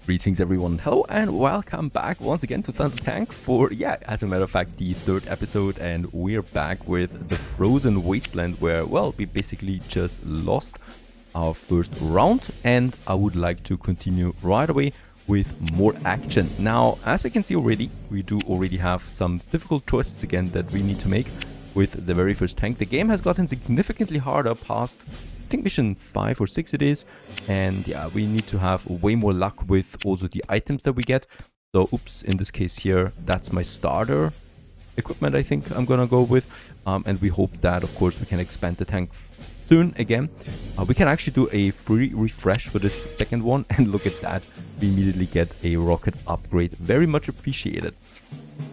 Greetings everyone, hello and welcome back once again to Thunder Tank for, as a matter of fact, the third episode, and we're back with the Frozen Wasteland where, well, we basically just lost our first round and I would like to continue right away with more action. Now, as we can see already, we do already have some difficult choices again that we need to make with the very first tank. The game has gotten significantly harder past, I think, mission 5 or 6 it is, and yeah, we need to have way more luck with also the items that we get. So oops, in this case here, that's my starter equipment I think I'm gonna go with, and we hope that of course we can expand the tank soon again. We can actually do a free refresh for this second one, and look at that, we immediately get a rocket upgrade. Very much appreciated.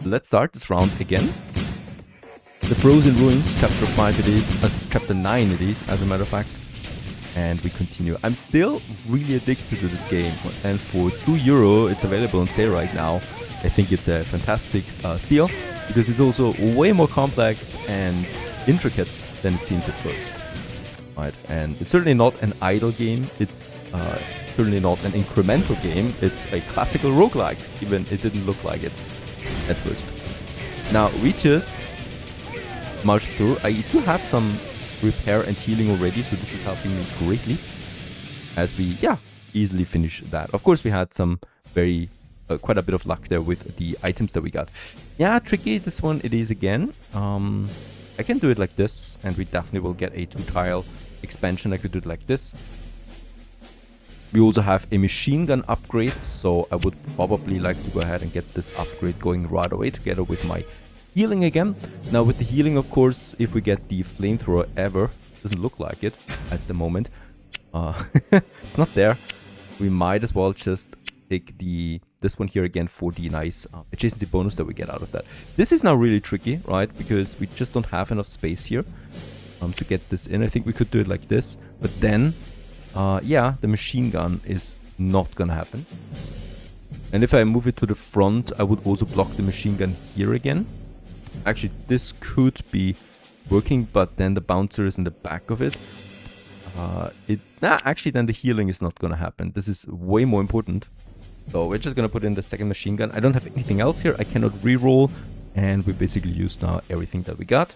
Let's start this round again. The Frozen Ruins, chapter 5 it is, chapter 9 it is, as a matter of fact. And we continue. I'm still really addicted to this game, and for €2 it's available on sale right now. I think it's a fantastic steal, because it's also way more complex and intricate than it seems at first. Right, and it's certainly not an idle game, it's certainly not an incremental game, it's a classical roguelike, even it didn't look like it at first. Now, we just marched through. I do have some repair and healing already, so this is helping me greatly as we easily finish that. Of course we had some very quite a bit of luck there with the items that we got. Tricky this one it is again. I can do it like this and we definitely will get a 2-tile expansion. I could do it like this. We also have a machine gun upgrade, so I would probably like to go ahead and get this upgrade going right away together with my healing again. Now with the healing, of course, if we get the flamethrower ever, doesn't look like it at the moment. It's not there. We might as well just take this one here again for the nice adjacency bonus that we get out of that. This is now really tricky, right? Because we just don't have enough space here to get this in. I think we could do it like this, but then, the machine gun is not gonna happen. And if I move it to the front, I would also block the machine gun here again. Actually, this could be working, but then the bouncer is in the back of it. Actually, then the healing is not gonna happen. This is way more important. So we're just gonna put in the second machine gun. I don't have anything else here. I cannot re-roll, and we basically used now everything that we got.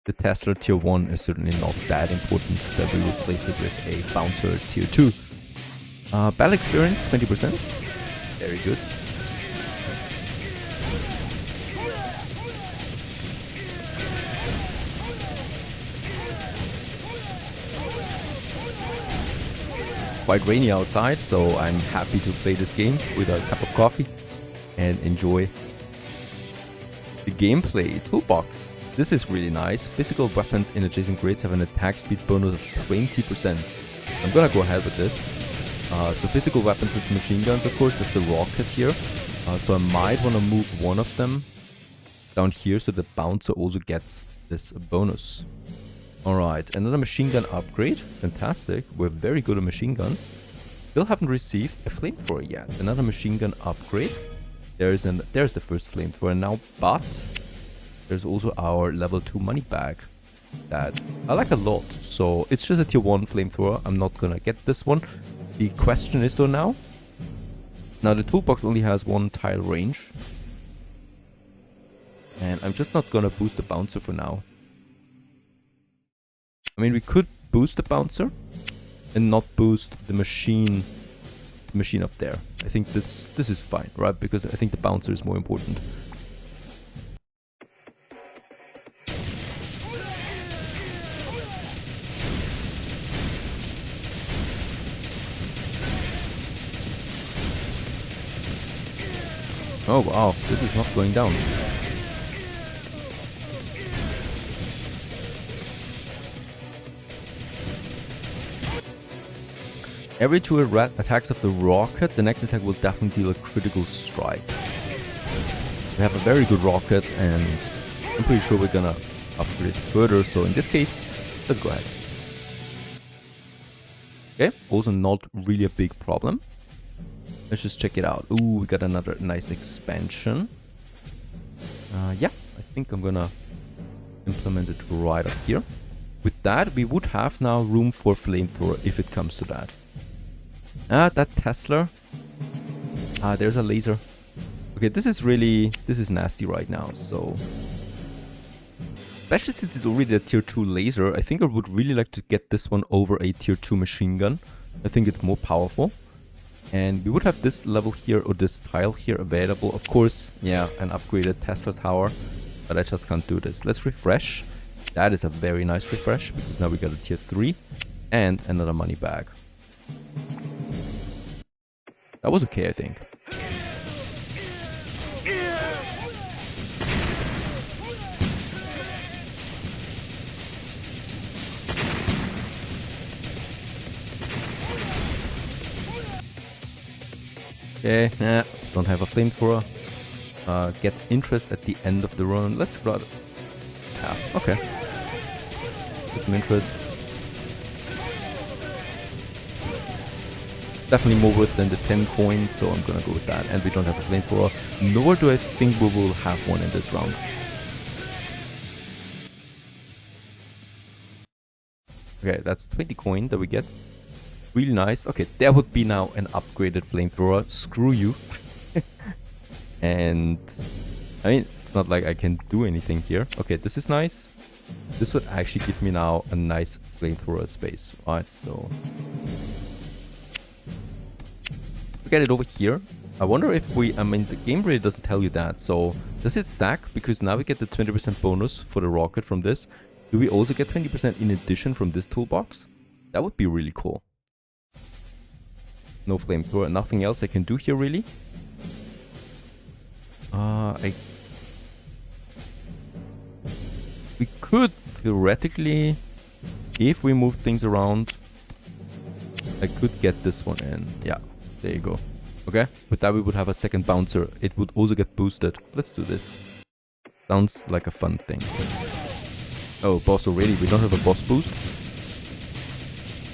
The Tesla tier 1 is certainly not that important that we replace it with a bouncer tier 2. Battle experience 20%. Very good. Quite rainy outside, so I'm happy to play this game with a cup of coffee and enjoy the gameplay. Toolbox. This is really nice. Physical weapons in adjacent grades have an attack speed bonus of 20%. I'm gonna go ahead with this. So physical weapons, it's machine guns, of course. That's a rocket here. So I might want to move one of them down here so the bouncer also gets this bonus. Alright, another machine gun upgrade. Fantastic. We're very good at machine guns. Still haven't received a flamethrower yet. Another machine gun upgrade. There's the first flamethrower now, but there's also our level 2 money bag that I like a lot. So it's just a tier 1 flamethrower. I'm not gonna get this one. The question is though now the toolbox only has 1 tile range. And I'm just not gonna boost the bouncer for now. I mean, we could boost the bouncer and not boost the machine up there. I think this is fine, right? Because I think the bouncer is more important. Oh wow, this is not going down. Every 2 attacks of the rocket, the next attack will definitely deal a critical strike. We have a very good rocket, and I'm pretty sure we're gonna upgrade it further, so in this case, let's go ahead. Okay, also not really a big problem. Let's just check it out. Ooh, we got another nice expansion. I think I'm gonna implement it right up here. With that, we would have now room for flamethrower if it comes to that. That Tesla Ah, there's a laser. Okay, this is nasty right now, so... Especially since it's already a tier 2 laser, I think I would really like to get this one over a tier 2 machine gun. I think it's more powerful. And we would have this level here, or this tile here available. Of course, yeah, an upgraded Tesla tower. But I just can't do this. Let's refresh. That is a very nice refresh, because now we got a tier 3 and another money bag. That was okay, I think. Okay, don't have a flamethrower. Get interest at the end of the run. Let's grab it. Yeah, okay. Get some interest. Definitely more worth than the 10 coins, so I'm gonna go with that. And we don't have a flamethrower, nor do I think we will have one in this round. Okay, that's 20 coin that we get. Really nice. Okay, there would be now an upgraded flamethrower. Screw you. And I mean, it's not like I can do anything here. Okay, this is nice. This would actually give me now a nice flamethrower space. Alright, so we get it over here. I wonder if I mean, the game really doesn't tell you that. So does it stack? Because now we get the 20% bonus for the rocket from this. Do we also get 20% in addition from this toolbox? That would be really cool. No flamethrower, nothing else I can do here really. We could theoretically, if we move things around, I could get this one in. Yeah, there you go. Okay, with that we would have a second bouncer. It would also get boosted. Let's do this. Sounds like a fun thing. Oh, boss already. We don't have a boss boost,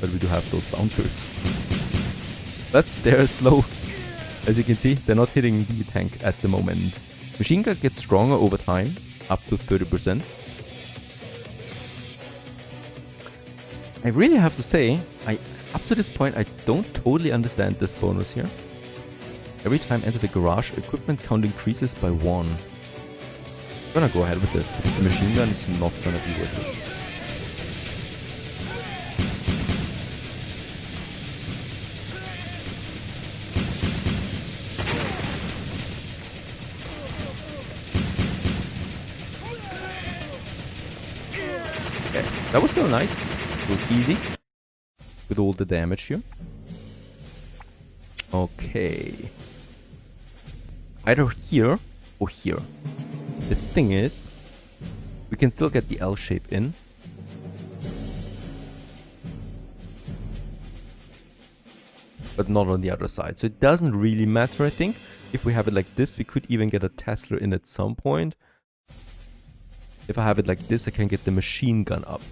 but we do have those bouncers. But they're slow. As you can see, they're not hitting the tank at the moment. Machine gun gets stronger over time, up to 30%. I really have to say, up to this point, I don't totally understand this bonus here. Every time enter the garage, equipment count increases by 1. I'm gonna go ahead with this, because the machine gun is not gonna be worth it. That was still nice. Looked easy. With all the damage here. Okay. Either here or here. The thing is, we can still get the L shape in. But not on the other side. So it doesn't really matter, I think. If we have it like this, we could even get a Tesla in at some point. If I have it like this, I can get the machine gun up.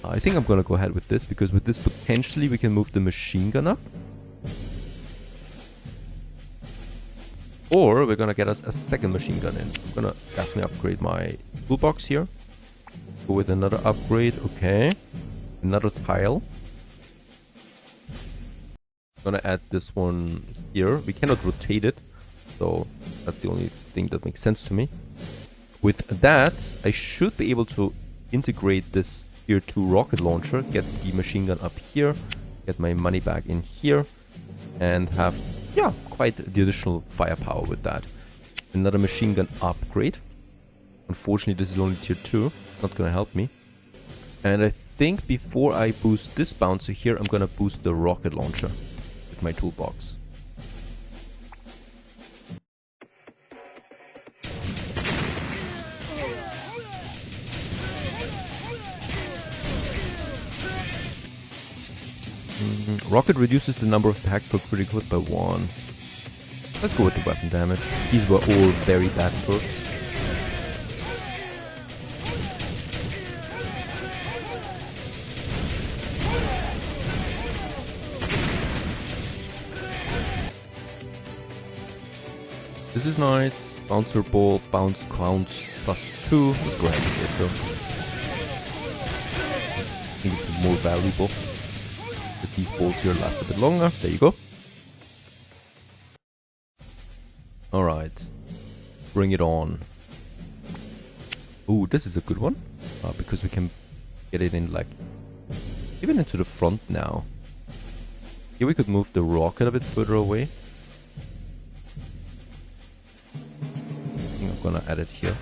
I think I'm gonna go ahead with this, because with this potentially we can move the machine gun up. Or we're gonna get us a second machine gun in. I'm gonna definitely upgrade my toolbox here. Go with another upgrade, okay. Another tile. I'm gonna add this one here. We cannot rotate it, so that's the only thing that makes sense to me. With that, I should be able to integrate this tier 2 rocket launcher, get the machine gun up here, get my money back in here, and have, yeah, quite the additional firepower with that. Another machine gun upgrade. Unfortunately, this is only tier 2. It's not gonna help me. And I think before I boost this bouncer here, I'm gonna boost the rocket launcher with my toolbox. Rocket reduces the number of attacks for critical hit by 1. Let's go with the weapon damage. These were all very bad perks. This is nice. Bouncer ball, bounce counts +2. Let's go ahead with this though. I think it's more valuable. These balls here last a bit longer. There you go. Alright. Bring it on. Ooh, this is a good one. Because we can get it in like... even into the front now. Here we could move the rocket a bit further away. I think I'm gonna add it here.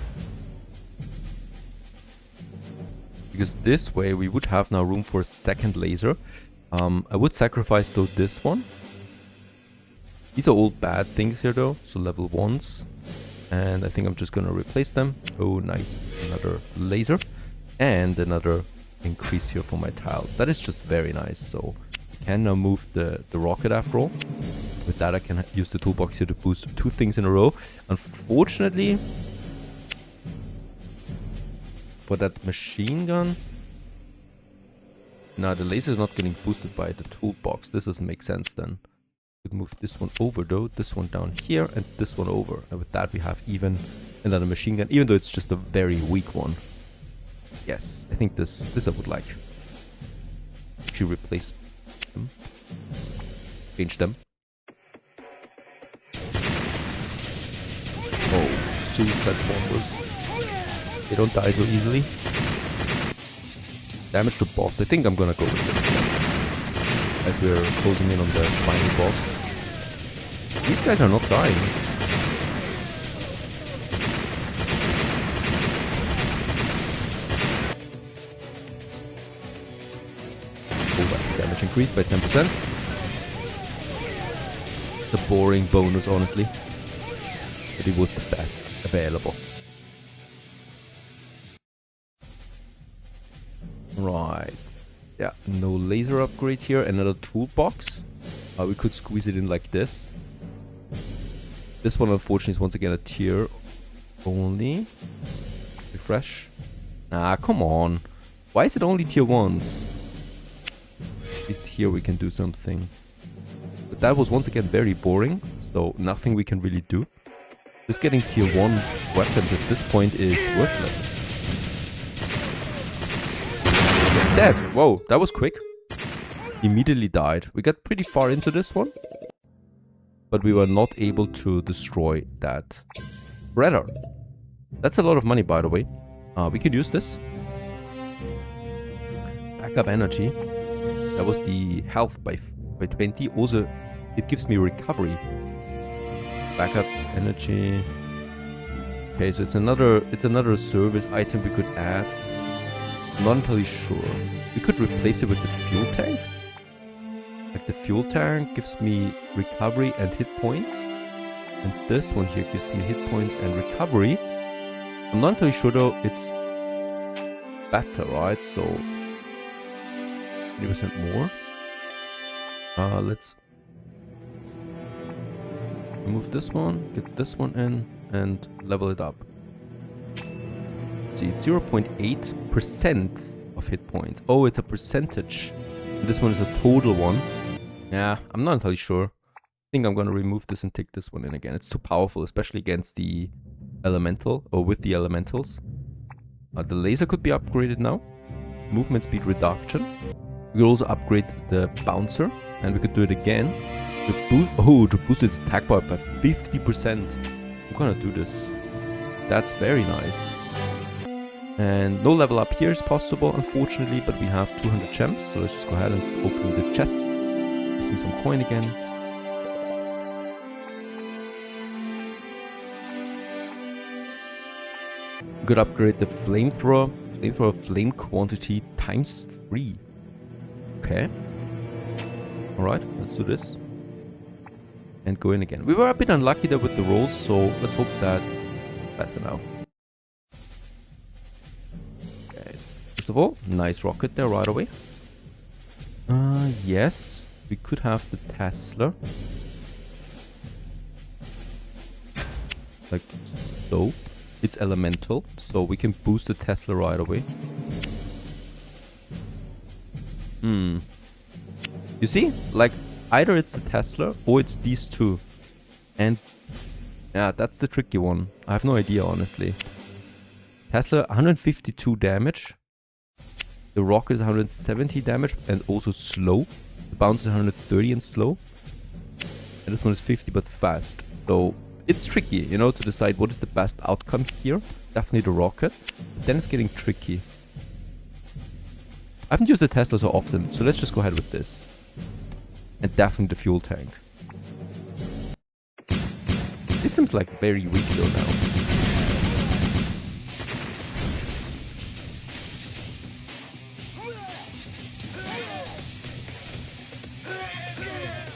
Because this way we would have now room for a second laser. I would sacrifice though this one. These are all bad things here though, so level 1s. And I think I'm just gonna replace them. Oh nice, another laser. And another increase here for my tiles. That is just very nice, so I can now move the rocket after all. With that I can use the toolbox here to boost 2 things in a row. Unfortunately, for that machine gun... Nah, the laser is not getting boosted by the toolbox. This doesn't make sense then. Could move this one over though, this one down here, and this one over. And with that we have even another machine gun, even though it's just a very weak one. Yes, I think this I would like. Actually replace them. Change them. Oh, suicide bombers. They don't die so easily. Damage to boss. I think I'm gonna go with this, yes. As we're closing in on the final boss. These guys are not dying. Oh, damage increased by 10%. The boring bonus, honestly. But it was the best available. Right. Yeah, no laser upgrade here. Another toolbox. We could squeeze it in like this. This one, unfortunately, is once again a tier only. Refresh. Nah, come on. Why is it only tier 1s? At least here we can do something. But that was once again very boring. So nothing we can really do. Just getting tier 1 weapons at this point is worthless. Dead. Whoa, that was quick. Immediately died. We got pretty far into this one. But we were not able to destroy that Redder. That's a lot of money, by the way. We could use this. Backup energy. That was the health by 20. Also, it gives me recovery. Backup energy. Okay, so it's another service item we could add. I'm not entirely sure. We could replace it with the fuel tank. Like the fuel tank gives me recovery and hit points. And this one here gives me hit points and recovery. I'm not entirely sure though, it's better, right? So 20% more. Let's remove this one, get this one in, and level it up. Let's see, 0.8% of hit points. Oh, it's a percentage. This one is a total one. Yeah, I'm not entirely sure. I think I'm gonna remove this and take this one in again. It's too powerful, especially against the elemental, or with the elementals. The laser could be upgraded now. Movement speed reduction. We could also upgrade the bouncer, and we could do it again. To boost its attack power by 50%. I'm gonna do this. That's very nice. And no level up here is possible, unfortunately, but we have 200 gems, so let's just go ahead and open the chest. Give me some coin again. We could upgrade the flamethrower. Flame quantity times 3. Okay. Alright, let's do this. And go in again. We were a bit unlucky there with the rolls, so let's hope that better now. Okay. First of all, nice rocket there right away. Yes. We could have the Tesla. Like so. It's elemental, so we can boost the Tesla right away. You see? Like, either it's the Tesla or it's these two. And yeah, that's the tricky one. I have no idea, honestly. Tesla, 152 damage. The rocket is 170 damage and also slow. The bounce is 130 and slow. And this one is 50 but fast. So It's tricky, you know, to decide what is the best outcome here. Definitely the rocket. But then it's getting tricky. I haven't used the Tesla so often, so let's just go ahead with this. And definitely the fuel tank. This seems like very weak though now.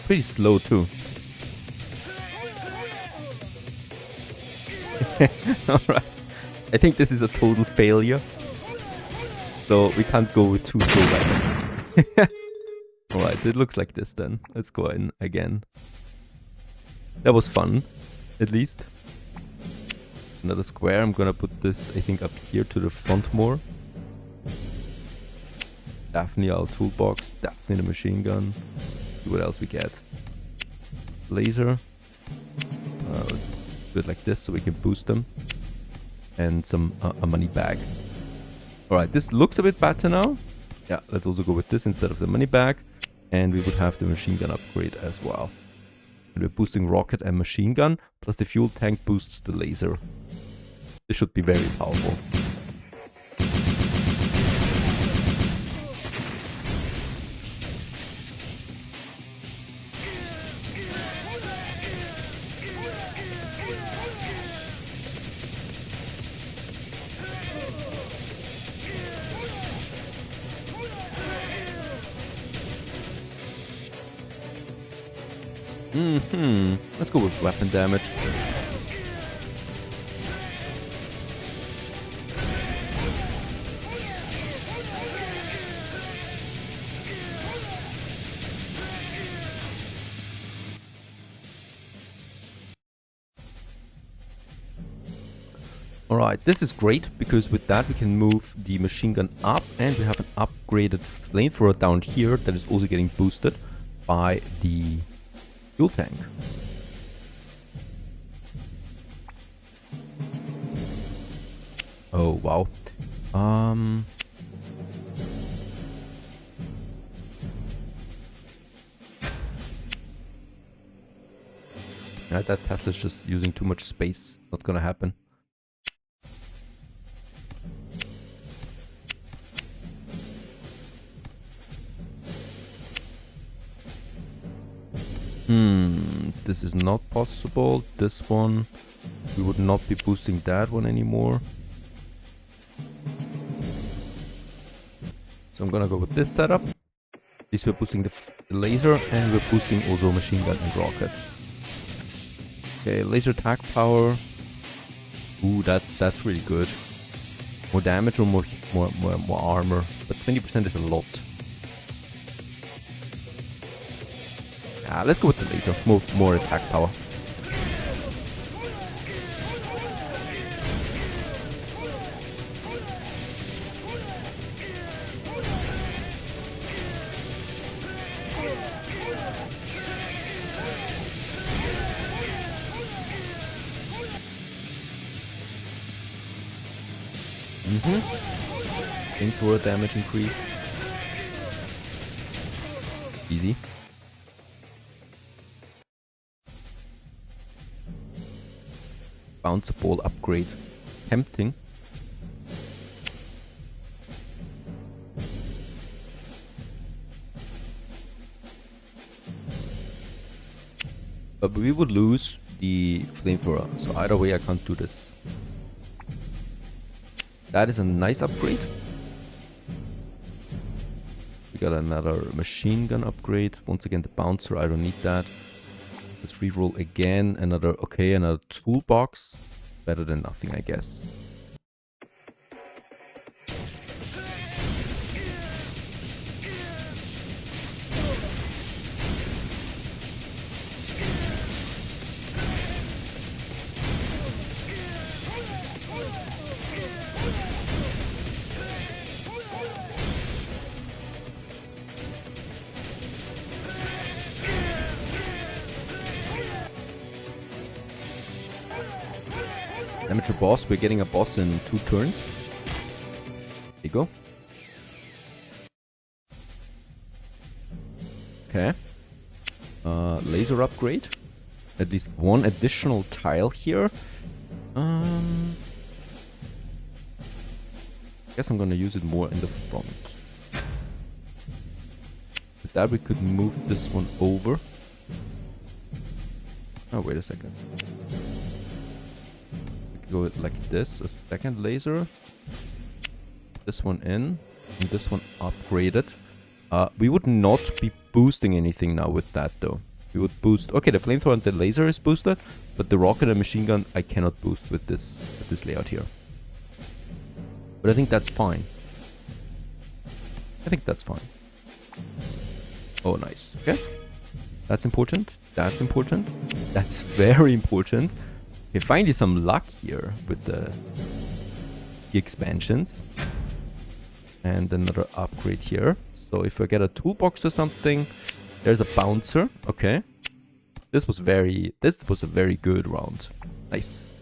Pretty slow too. Alright. I think this is a total failure. So we can't go with 2 slow weapons. Alright, so it looks like this then. Let's go in again. That was fun, at least. Another square. I'm gonna put this, I think, up here to the front more. Definitely our toolbox. Definitely the machine gun. See what else we get. Laser. Let's do it like this so we can boost them. And some a money bag. Alright, this looks a bit better now. Yeah, let's also go with this instead of the money bag. And we would have the machine gun upgrade as well. And we're boosting rocket and machine gun, plus the fuel tank boosts the laser. This should be very powerful. Let's go with weapon damage. Alright, this is great because with that we can move the machine gun up and we have an upgraded flamethrower down here that is also getting boosted by the fuel tank. Oh, wow. Yeah, that Tesla's just using too much space. Not gonna happen. This is not possible. This one, we would not be boosting that one anymore. So I'm gonna go with this setup. At least we're boosting the laser and we're boosting also machine gun and rocket. Okay, laser attack power. Ooh, that's really good. More damage or more armor, but 20% is a lot. Let's go with the laser. More attack power. Flamethrower damage increase. Easy. Bounce ball upgrade. Tempting. But we would lose the flamethrower, so either way I can't do this. That is a nice upgrade. We got another machine gun upgrade. Once again the bouncer, I don't need that. Let's reroll again. Another toolbox. Better than nothing, I guess. Amateur boss, we're getting a boss in 2 turns. There you go. Okay. Laser upgrade. at least one additional tile here. Guess I'm gonna use it more in the front. With that, we could move this one over. Oh, wait a second. We could go with like this, a second laser. This one in, and this one upgraded. We would not be boosting anything now with that though. We would boost. Okay, the flamethrower and the laser is boosted, but the rocket and machine gun I cannot boost with this layout here. But I think that's fine. I think that's fine. Oh, nice. Okay. That's important. That's important. That's very important. Okay, finally some luck here with the expansions. And another upgrade here. So if I get a toolbox or something, there's a bouncer. Okay. This was a very good round. Nice.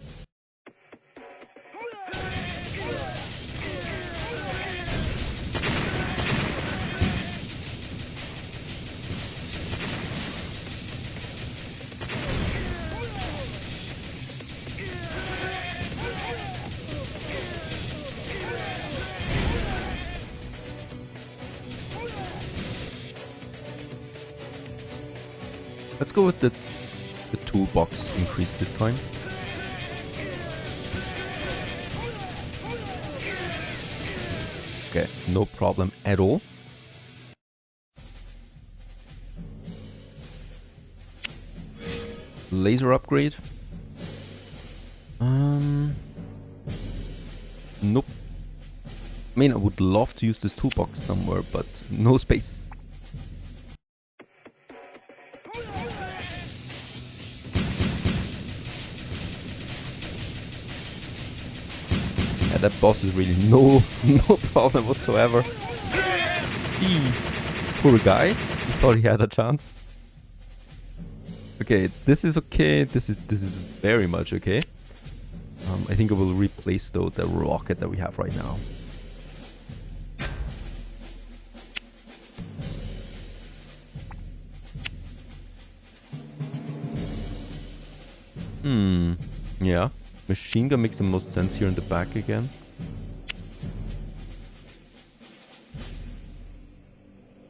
Let's go with the toolbox increase this time. Okay, no problem at all. Laser upgrade. Nope. I mean, I would love to use this toolbox somewhere, but no space. Yeah, that boss is really no problem whatsoever. Poor guy. He thought he had a chance. Okay, this is okay. This is very much okay. I think I will replace though the rocket that we have right now. Yeah. Machine gun makes the most sense here in the back again.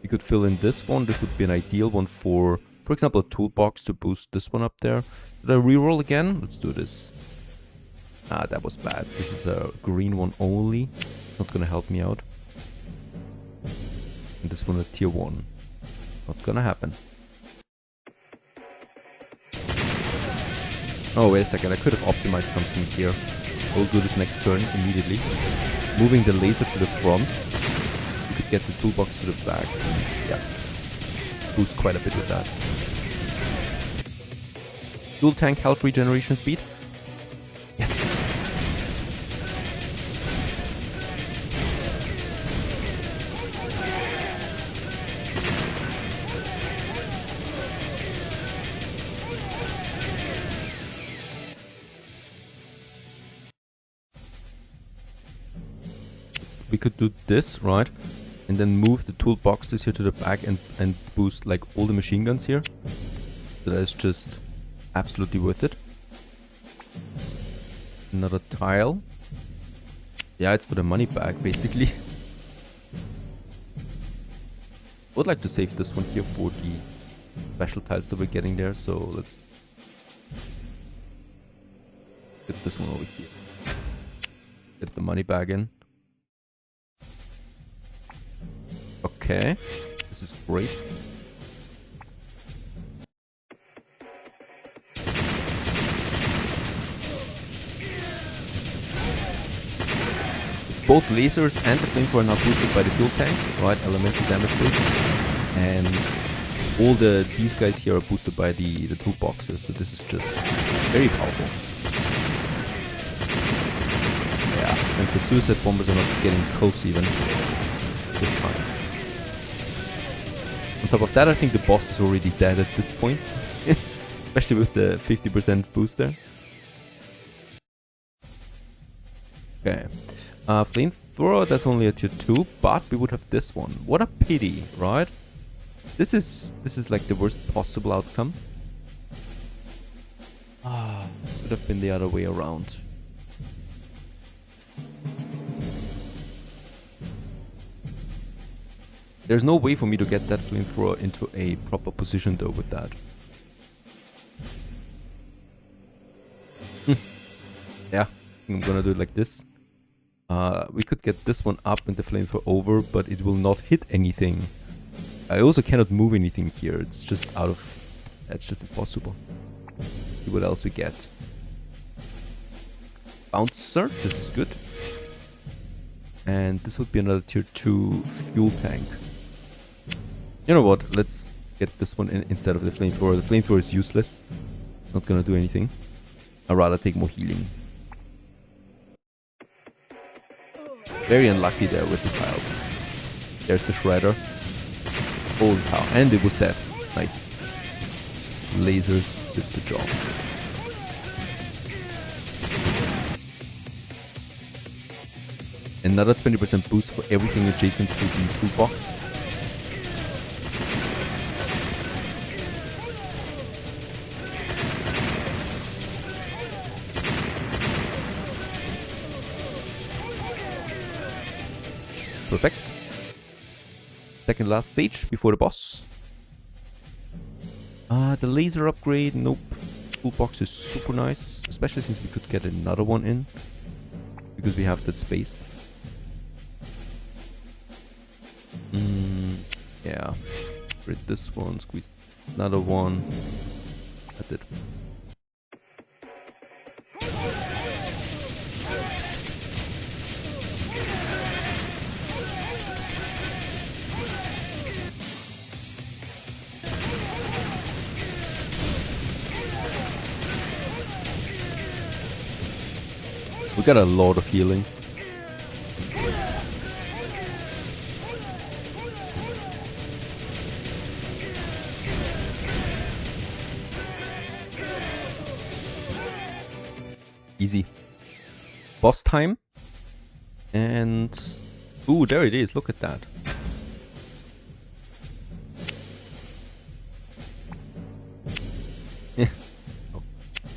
We could fill in this one. This would be an ideal one for example, a toolbox to boost this one up there. Did I reroll again? Let's do this. Ah, that was bad. This is a green one only. Not gonna help me out. And this one a tier 1. Not gonna happen. Oh, wait a second. I could have optimized something here. We'll do this next turn immediately. Moving the laser to the front. We could get the toolbox to the back. Yeah. Boost quite a bit with that. Dual tank health regeneration speed. Yes. We could do this, right? And then move the toolboxes here to the back and boost like all the machine guns here. So that is just absolutely worth it. Another tile. Yeah, it's for the money back, basically. Would like to save this one here for the special tiles that we're getting there, so let's get this one over here. Get the money bag in. Okay, this is great. Both lasers and the flamethrower are now boosted by the fuel tank, right? Elemental damage boost. And all these guys here are boosted by the toolboxes, so this is just very powerful. Yeah, and the suicide bombers are not getting close even this time. On top of that, I think the boss is already dead at this point. Especially with the 50% booster. Okay. Flamethrower, that's only a tier 2, but we would have this one. What a pity, right? This is like the worst possible outcome. Should have been the other way around. There's no way for me to get that flamethrower into a proper position though with that. Yeah, I'm gonna do it like this. We could get this one up and the flamethrower over, but it will not hit anything. I also cannot move anything here. It's just out of... That's just impossible. See what else we get. Bouncer, this is good. And this would be another tier 2 fuel tank. You know what, let's get this one in instead of the flamethrower. The flamethrower is useless. Not gonna do anything. I'd rather take more healing. Very unlucky there with the tiles. There's the shredder. Holy cow, and it was dead. Nice. Lasers did the job. Another 20% boost for everything adjacent to the toolbox. Perfect. Second last stage before the boss. The laser upgrade, nope. Toolbox is super nice, especially since we could get another one in. Because we have that space. Yeah. Rid this one, squeeze another one. That's it. We got a lot of healing. Easy. Boss time. And... ooh, there it is. Look at that. Yeah. Oh.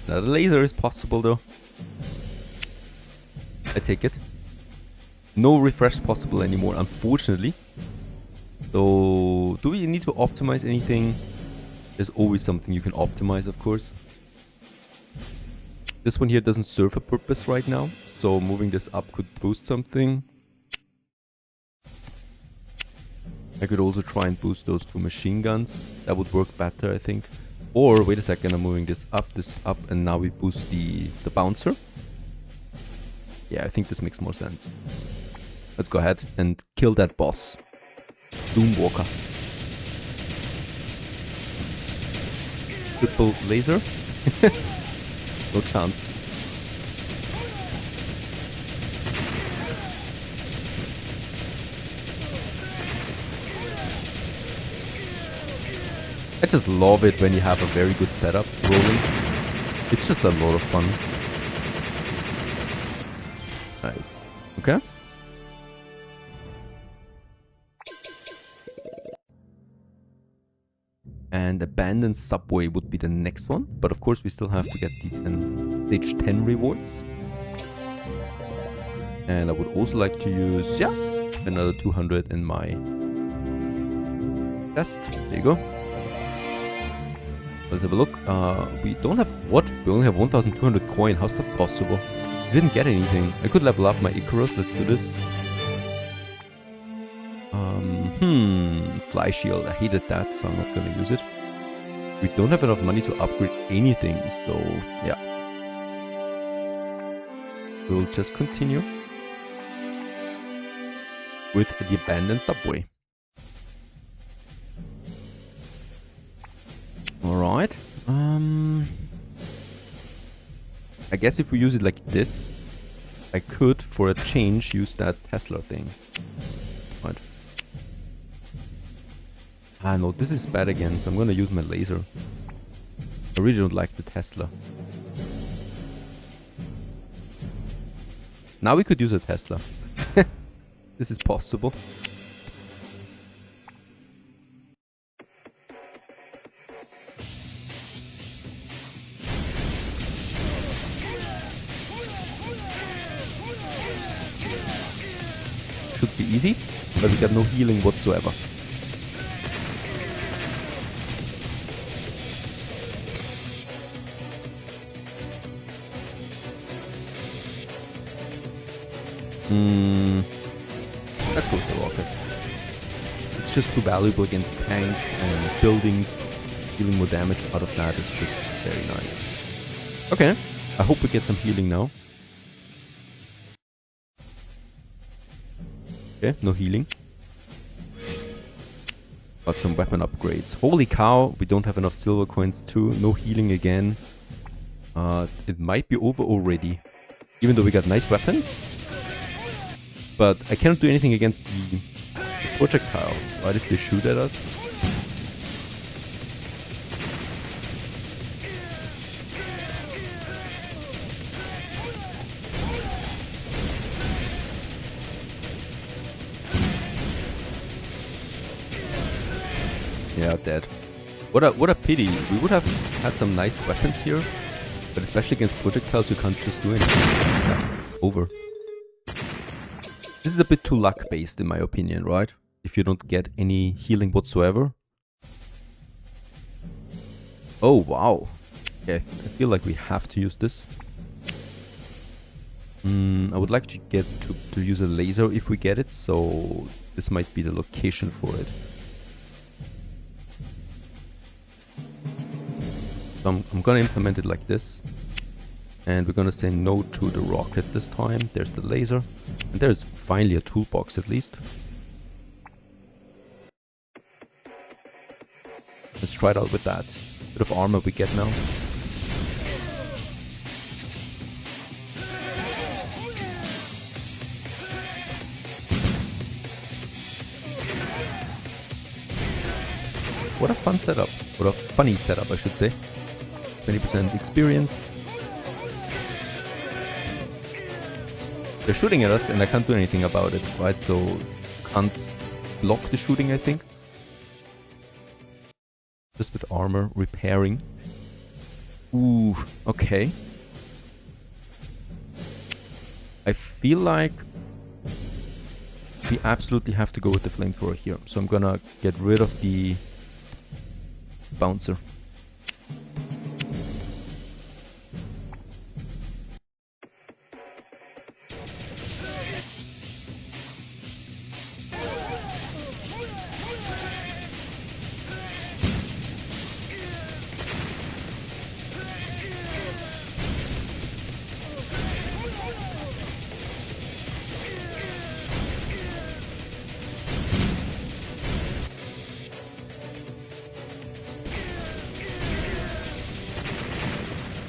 Another laser is possible though. I take it. No refresh possible anymore, unfortunately. So, do we need to optimize anything? There's always something you can optimize, of course. This one here doesn't serve a purpose right now, so moving this up could boost something. I could also try and boost those two machine guns. That would work better, I think. Or, wait a second, I'm moving this up, and now we boost the bouncer. Yeah, I think this makes more sense. Let's go ahead and kill that boss. Doomwalker. Triple laser? No chance. I just love it when you have a very good setup rolling. It's just a lot of fun. Nice. Okay. And abandoned subway would be the next one, but of course we still have to get the stage 10 rewards. And I would also like to use, yeah, another 200 in my chest. There you go. Let's have a look. We don't have what? We only have 1,200 coin. How's that possible? I didn't get anything. I could level up my Icarus. Let's do this. Fly shield. I hated that, so I'm not gonna use it. We don't have enough money to upgrade anything, so yeah. We'll just continue with the abandoned subway. Alright. I guess if we use it like this, I could, for a change, use that Tesla thing. Right. Ah no, this is bad again, so I'm gonna use my laser. I really don't like the Tesla. Now we could use a Tesla. This is possible. easy, but we got no healing whatsoever. Let's go with the rocket. It's just too valuable against tanks and buildings. Dealing more damage out of that is just very nice. Okay, I hope we get some healing now. Okay, no healing. Got some weapon upgrades. Holy cow, we don't have enough silver coins too. No healing again. It might be over already. Even though we got nice weapons. But I cannot do anything against the projectiles, right? If they shoot at us. Yeah, dead. What a pity. We would have had some nice weapons here, but especially against projectiles, you can't just do anything. Yeah, over. This is a bit too luck-based in my opinion, right? If you don't get any healing whatsoever. Oh, wow. Okay, I feel like we have to use this. I would like to get to use a laser if we get it, so this might be the location for it. So I'm gonna implement it like this. And we're gonna say no to the rocket this time. There's the laser. And there's finally a toolbox at least. Let's try it out with that. Bit of armor we get now. What a fun setup. What a funny setup, I should say. 20% experience. They're shooting at us and I can't do anything about it, right? So can't block the shooting, I think. Just with armor repairing. Ooh, okay. I feel like we absolutely have to go with the flamethrower here. So I'm gonna get rid of the bouncer.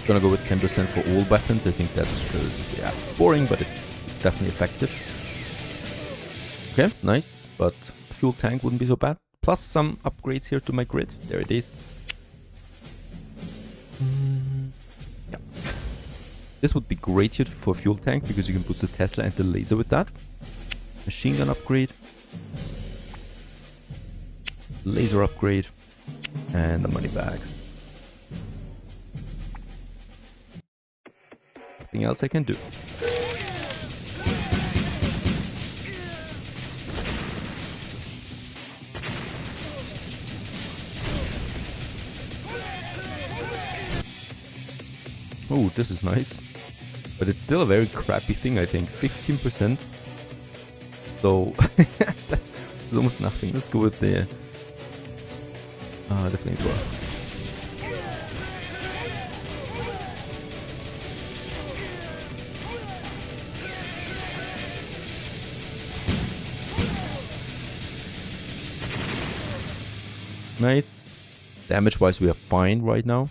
Gonna go with 10% for all weapons. I think that's just, yeah, it's boring, but it's definitely effective. Okay, nice, but a fuel tank wouldn't be so bad. Plus some upgrades here to my grid. There it is. Yeah. This would be great here for fuel tank because you can boost the Tesla and the laser with that. Machine gun upgrade. Laser upgrade. And the money bag. Nothing else I can do. Oh, this is nice. But it's still a very crappy thing, I think. 15%. So, that's almost nothing. Let's go with the flamethrower. Nice. Damage-wise, we are fine right now.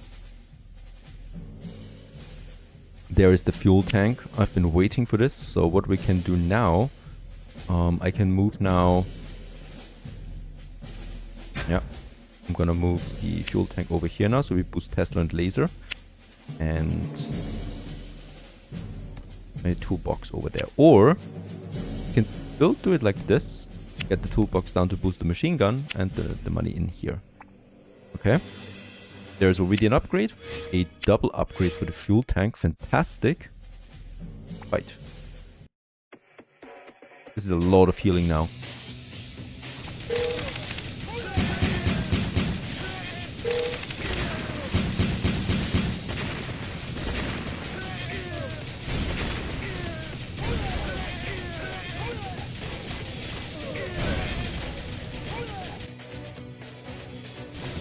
There is the fuel tank. I've been waiting for this. So what we can do now, I can move now. Yeah, I'm gonna move the fuel tank over here now. So we boost Tesla and laser. And a toolbox over there. Or you can still do it like this. Get the toolbox down to boost the machine gun and the money in here. Okay. There's already an upgrade. A double upgrade for the fuel tank. Fantastic. Right. This is a lot of healing now.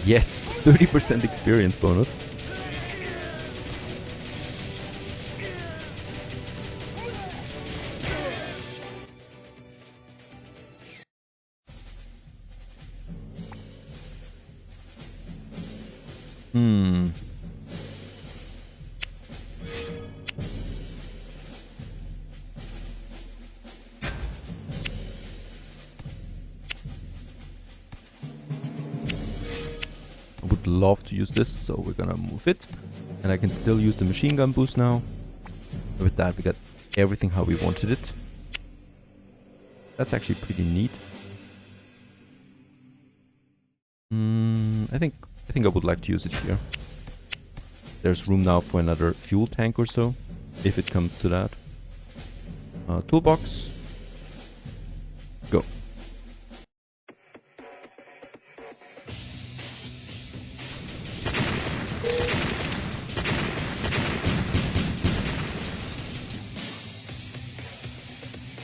Yes, 30% experience bonus. I would love to use this, so we're gonna move it. And I can still use the machine gun boost now. With that, we got everything how we wanted it. That's actually pretty neat. I think I would like to use it here. There's room now for another fuel tank or so, if it comes to that. Toolbox. Go.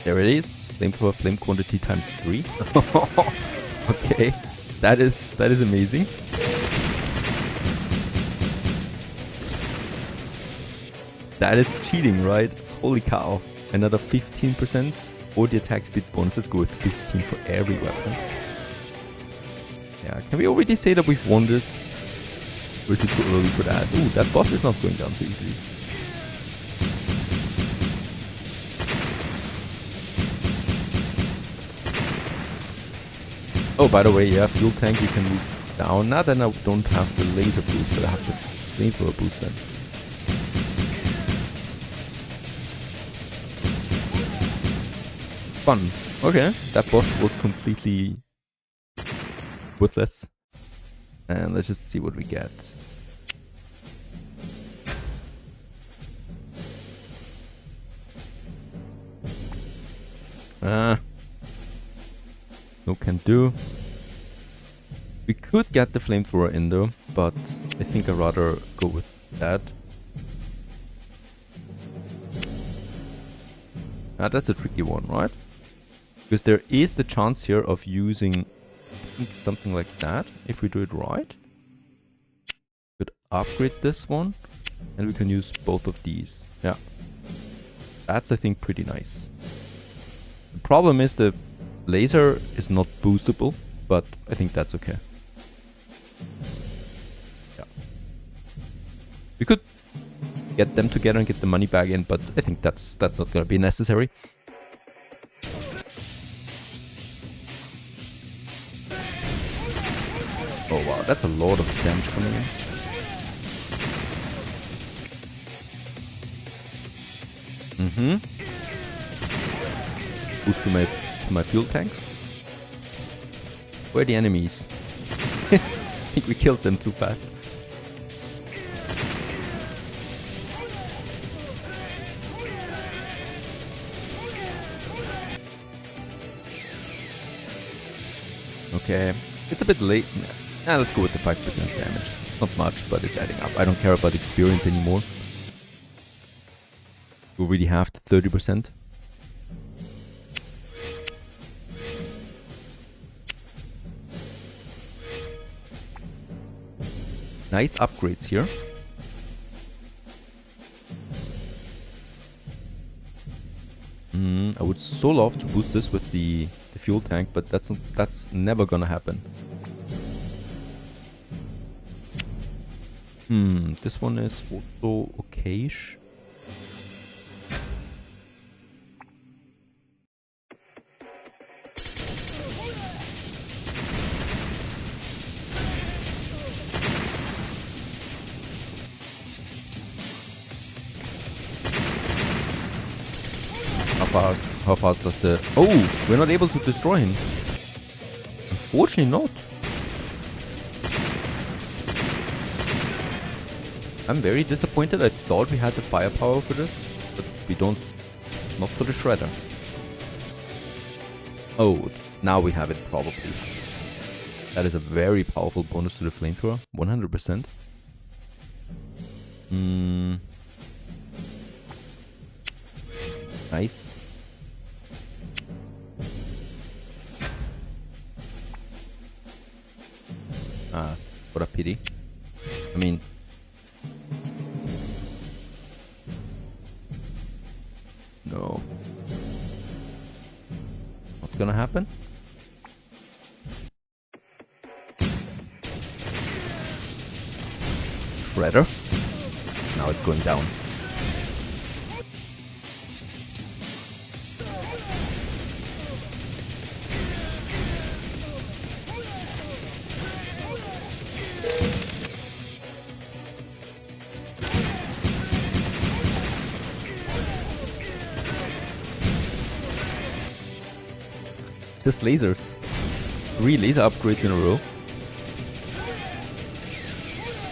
There it is. Flamethrower flame quantity times 3. Okay, that is amazing. That is cheating, right? Holy cow. Another 15% or the attack speed bonus. Let's go with 15 for every weapon. Yeah, can we already say that we've won this? Or is it too early for that? Ooh, that boss is not going down so easily. Oh, by the way, yeah, fuel tank you can move down. Now that I don't have the laser boost, but I have the flamethrower boost then. Fun. Okay, that boss was completely worthless. And let's just see what we get. No can do. We could get the flamethrower in though, but I think I'd rather go with that. That's a tricky one, right? Because there is the chance here of using, I think, something like that, if we do it right. Could upgrade this one, and we can use both of these. Yeah. That's, I think, pretty nice. The problem is the laser is not boostable, but I think that's okay. Yeah. We could get them together and get the money back in, but I think that's not gonna be necessary. Oh wow, that's a lot of damage coming in. Boost to my fuel tank. Where are the enemies? I think we killed them too fast. Okay, it's a bit late. Nah, let's go with the 5% damage. Not much, but it's adding up. I don't care about experience anymore. We already have the 30%. Nice upgrades here. I would so love to boost this with the fuel tank, but that's never gonna happen. This one is also okayish. How fast does the... Oh, we're not able to destroy him. Unfortunately not. I'm very disappointed. I thought we had the firepower for this, but we don't. Not for the shredder. Oh, now we have it probably. That is a very powerful bonus to the flamethrower. 100%. Nice. Ah, what a pity. I mean... No. Not gonna happen. Shredder. Now it's going down. Just lasers. 3 laser upgrades in a row.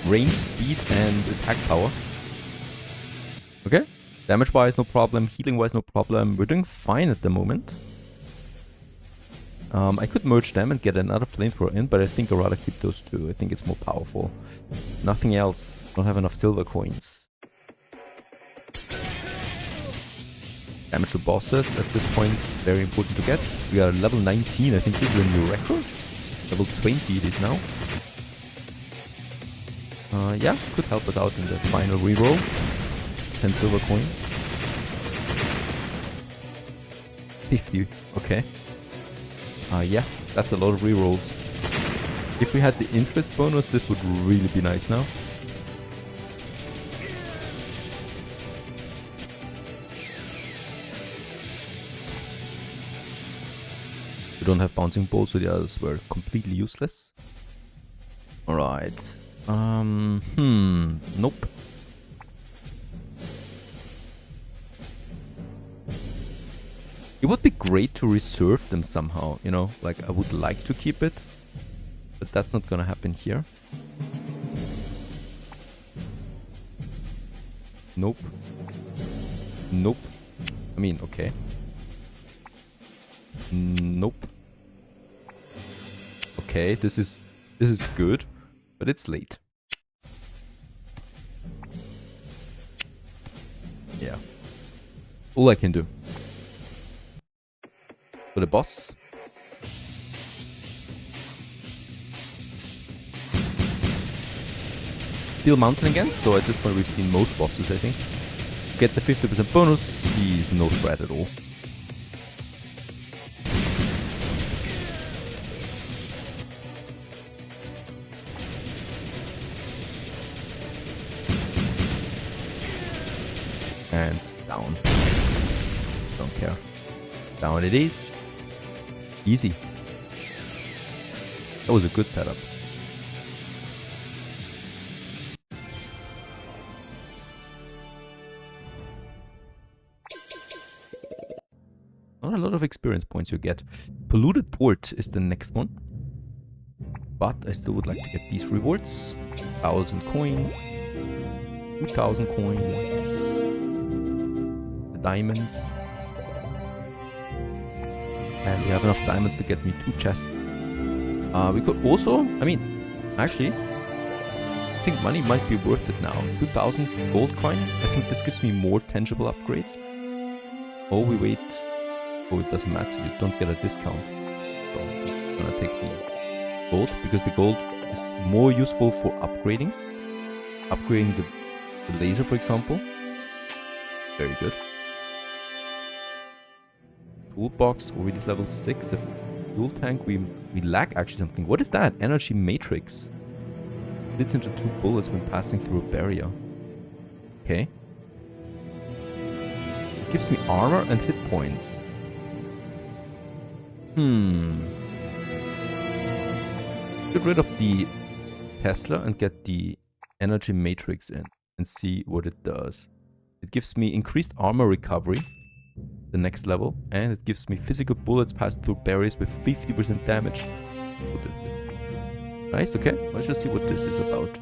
Range, speed, and attack power. Okay. Damage-wise, no problem. Healing-wise, no problem. We're doing fine at the moment. I could merge them and get another flamethrower in, but I think I'd rather keep those two. I think it's more powerful. Nothing else. Don't have enough silver coins. Damage to bosses at this point, very important to get. We are level 19, I think this is a new record. Level 20 it is now. Yeah, could help us out in the final reroll. 10 silver coin. 50, okay. Yeah, that's a lot of rerolls. If we had the interest bonus, this would really be nice now. We don't have bouncing balls, so the others were completely useless. Alright. Nope. It would be great to reserve them somehow, you know? Like, I would like to keep it, but that's not gonna happen here. Nope. Nope. I mean, okay. Nope. Okay, this is good, but it's late. Yeah. All I can do. For the boss. Steel Mountain again, so at this point we've seen most bosses, I think. Get the 50% bonus, he's no threat at all. And down. Don't care. Down it is. Easy. That was a good setup. Not a lot of experience points you get. Polluted Port is the next one. But I still would like to get these rewards. 1,000 coin. 2,000 coin. The diamonds. And we have enough diamonds to get me 2 chests. We could also, I mean, actually, I think money might be worth it now. 2,000 gold coin. I think this gives me more tangible upgrades. Oh, we wait. Oh, it doesn't matter. You don't get a discount. So I'm gonna take the gold because the gold is more useful for upgrading. Upgrading the laser, for example. Very good. Toolbox, already is level 6. The fuel tank, we lack actually something. What is that? Energy matrix. Hits into 2 bullets when passing through a barrier. Okay. It gives me armor and hit points. Get rid of the Tesla and get the energy matrix in and see what it does. It gives me increased armor recovery. The next level, and it gives me physical bullets passed through barriers with 50% damage. Nice, okay, let's just see what this is about.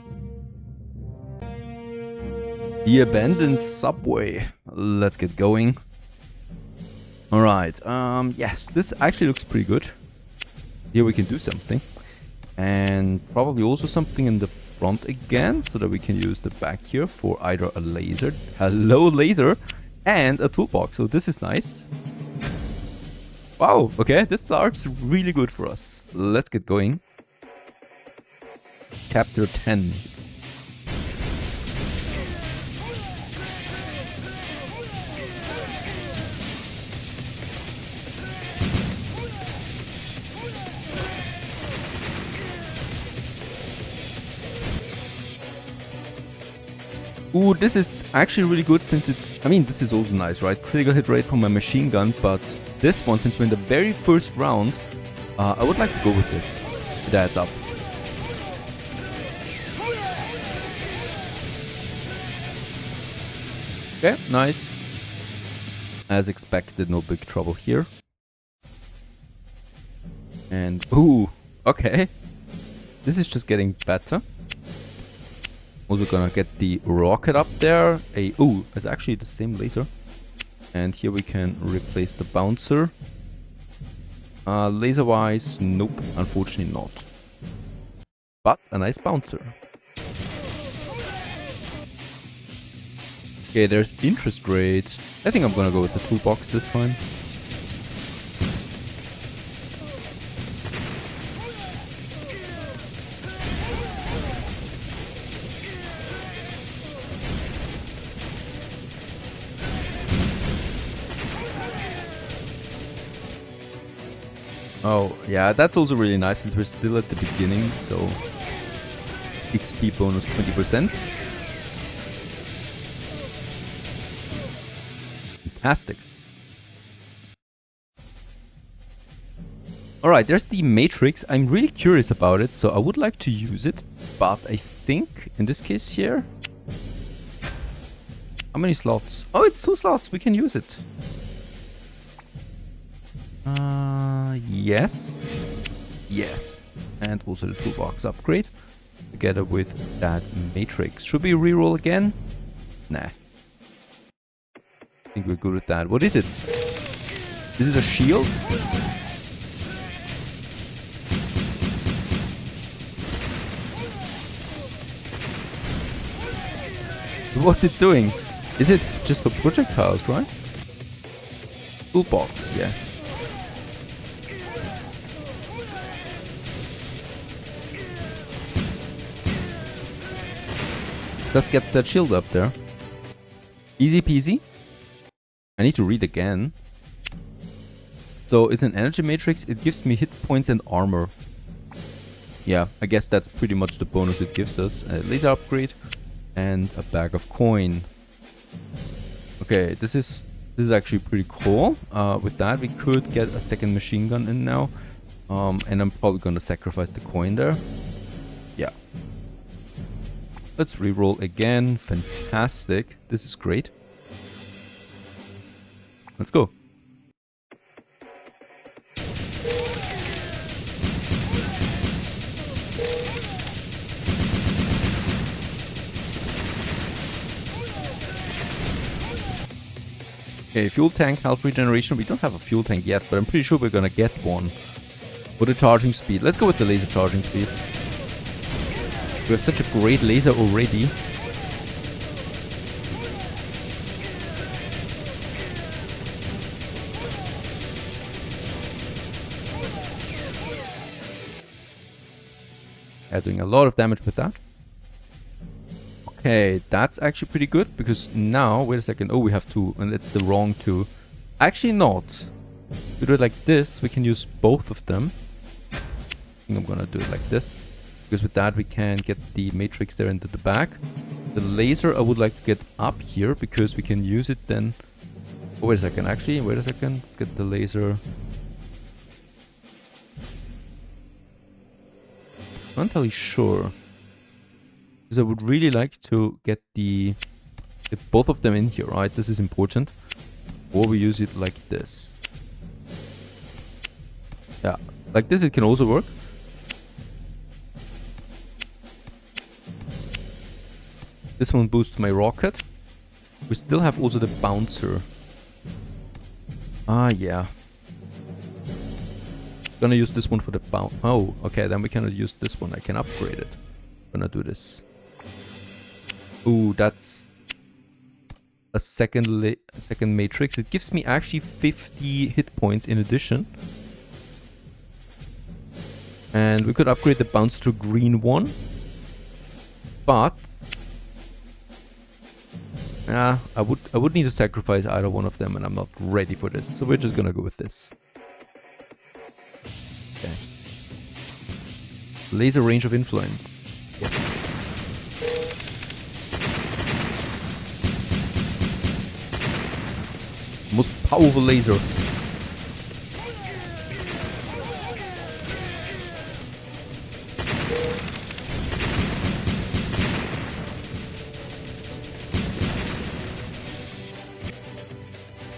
The abandoned subway. Let's get going. Alright, yes, this actually looks pretty good. Here we can do something. And probably also something in the front again, so that we can use the back here for either a laser, hello laser, and a toolbox. So this is nice. Wow, okay, this starts really good for us. Let's get going. Chapter 10. Ooh, this is actually really good since it's... I mean, this is also nice, right? Critical hit rate from my machine gun, but this one, since we're in the very first round, I would like to go with this. It adds up. Okay, nice. As expected, no big trouble here. And... ooh, okay. This is just getting better. Also gonna get the rocket up there. Ooh, it's actually the same laser. And here we can replace the bouncer. Laser wise, nope, unfortunately not. But a nice bouncer. Okay, there's interest rate. I think I'm gonna go with the toolbox this time. Oh, yeah, that's also really nice since we're still at the beginning, so XP bonus 20%. Fantastic. Alright, there's the matrix. I'm really curious about it, so I would like to use it, but I think in this case here... How many slots? Oh, it's 2 slots. We can use it. Yes. Yes. And also the toolbox upgrade. Together with that matrix. Should we reroll again? Nah. I think we're good with that. What is it? Is it a shield? What's it doing? Is it just for projectiles, right? Toolbox, yes. Just gets that shield up there. Easy peasy. I need to read again. So it's an energy matrix. It gives me hit points and armor. Yeah, I guess that's pretty much the bonus it gives us. A laser upgrade and a bag of coin. Okay, this is actually pretty cool. With that, we could get a second machine gun in now. And I'm probably gonna sacrifice the coin there. Yeah. Let's reroll again. Fantastic. This is great. Let's go. Okay, fuel tank, health regeneration. We don't have a fuel tank yet, but I'm pretty sure we're gonna get one. Or the charging speed. Let's go with the laser charging speed. We have such a great laser already. Yeah, doing a lot of damage with that. Okay, that's actually pretty good because now, wait a second. Oh, we have 2 and it's the wrong 2. Actually not. We do it like this, we can use both of them. I think I'm gonna do it like this. Because with that we can get the matrix there into the back. The laser I would like to get up here because we can use it then. Oh, wait a second, actually, wait a second. Let's get the laser. I'm not entirely sure. Because I would really like to get both of them in here, right? This is important. Or we use it like this. Yeah, like this it can also work. This one boosts my rocket. We still have also the bouncer. Ah, yeah. Gonna use this one for the bound. Oh, okay, then we cannot use this one. I can upgrade it. Gonna do this. Ooh, that's a second matrix. It gives me actually 50 hit points in addition. And we could upgrade the bounce to green one. But I would need to sacrifice either one of them, and I'm not ready for this. So we're just gonna go with this. Okay. Laser range of influence. Yes. Most powerful laser.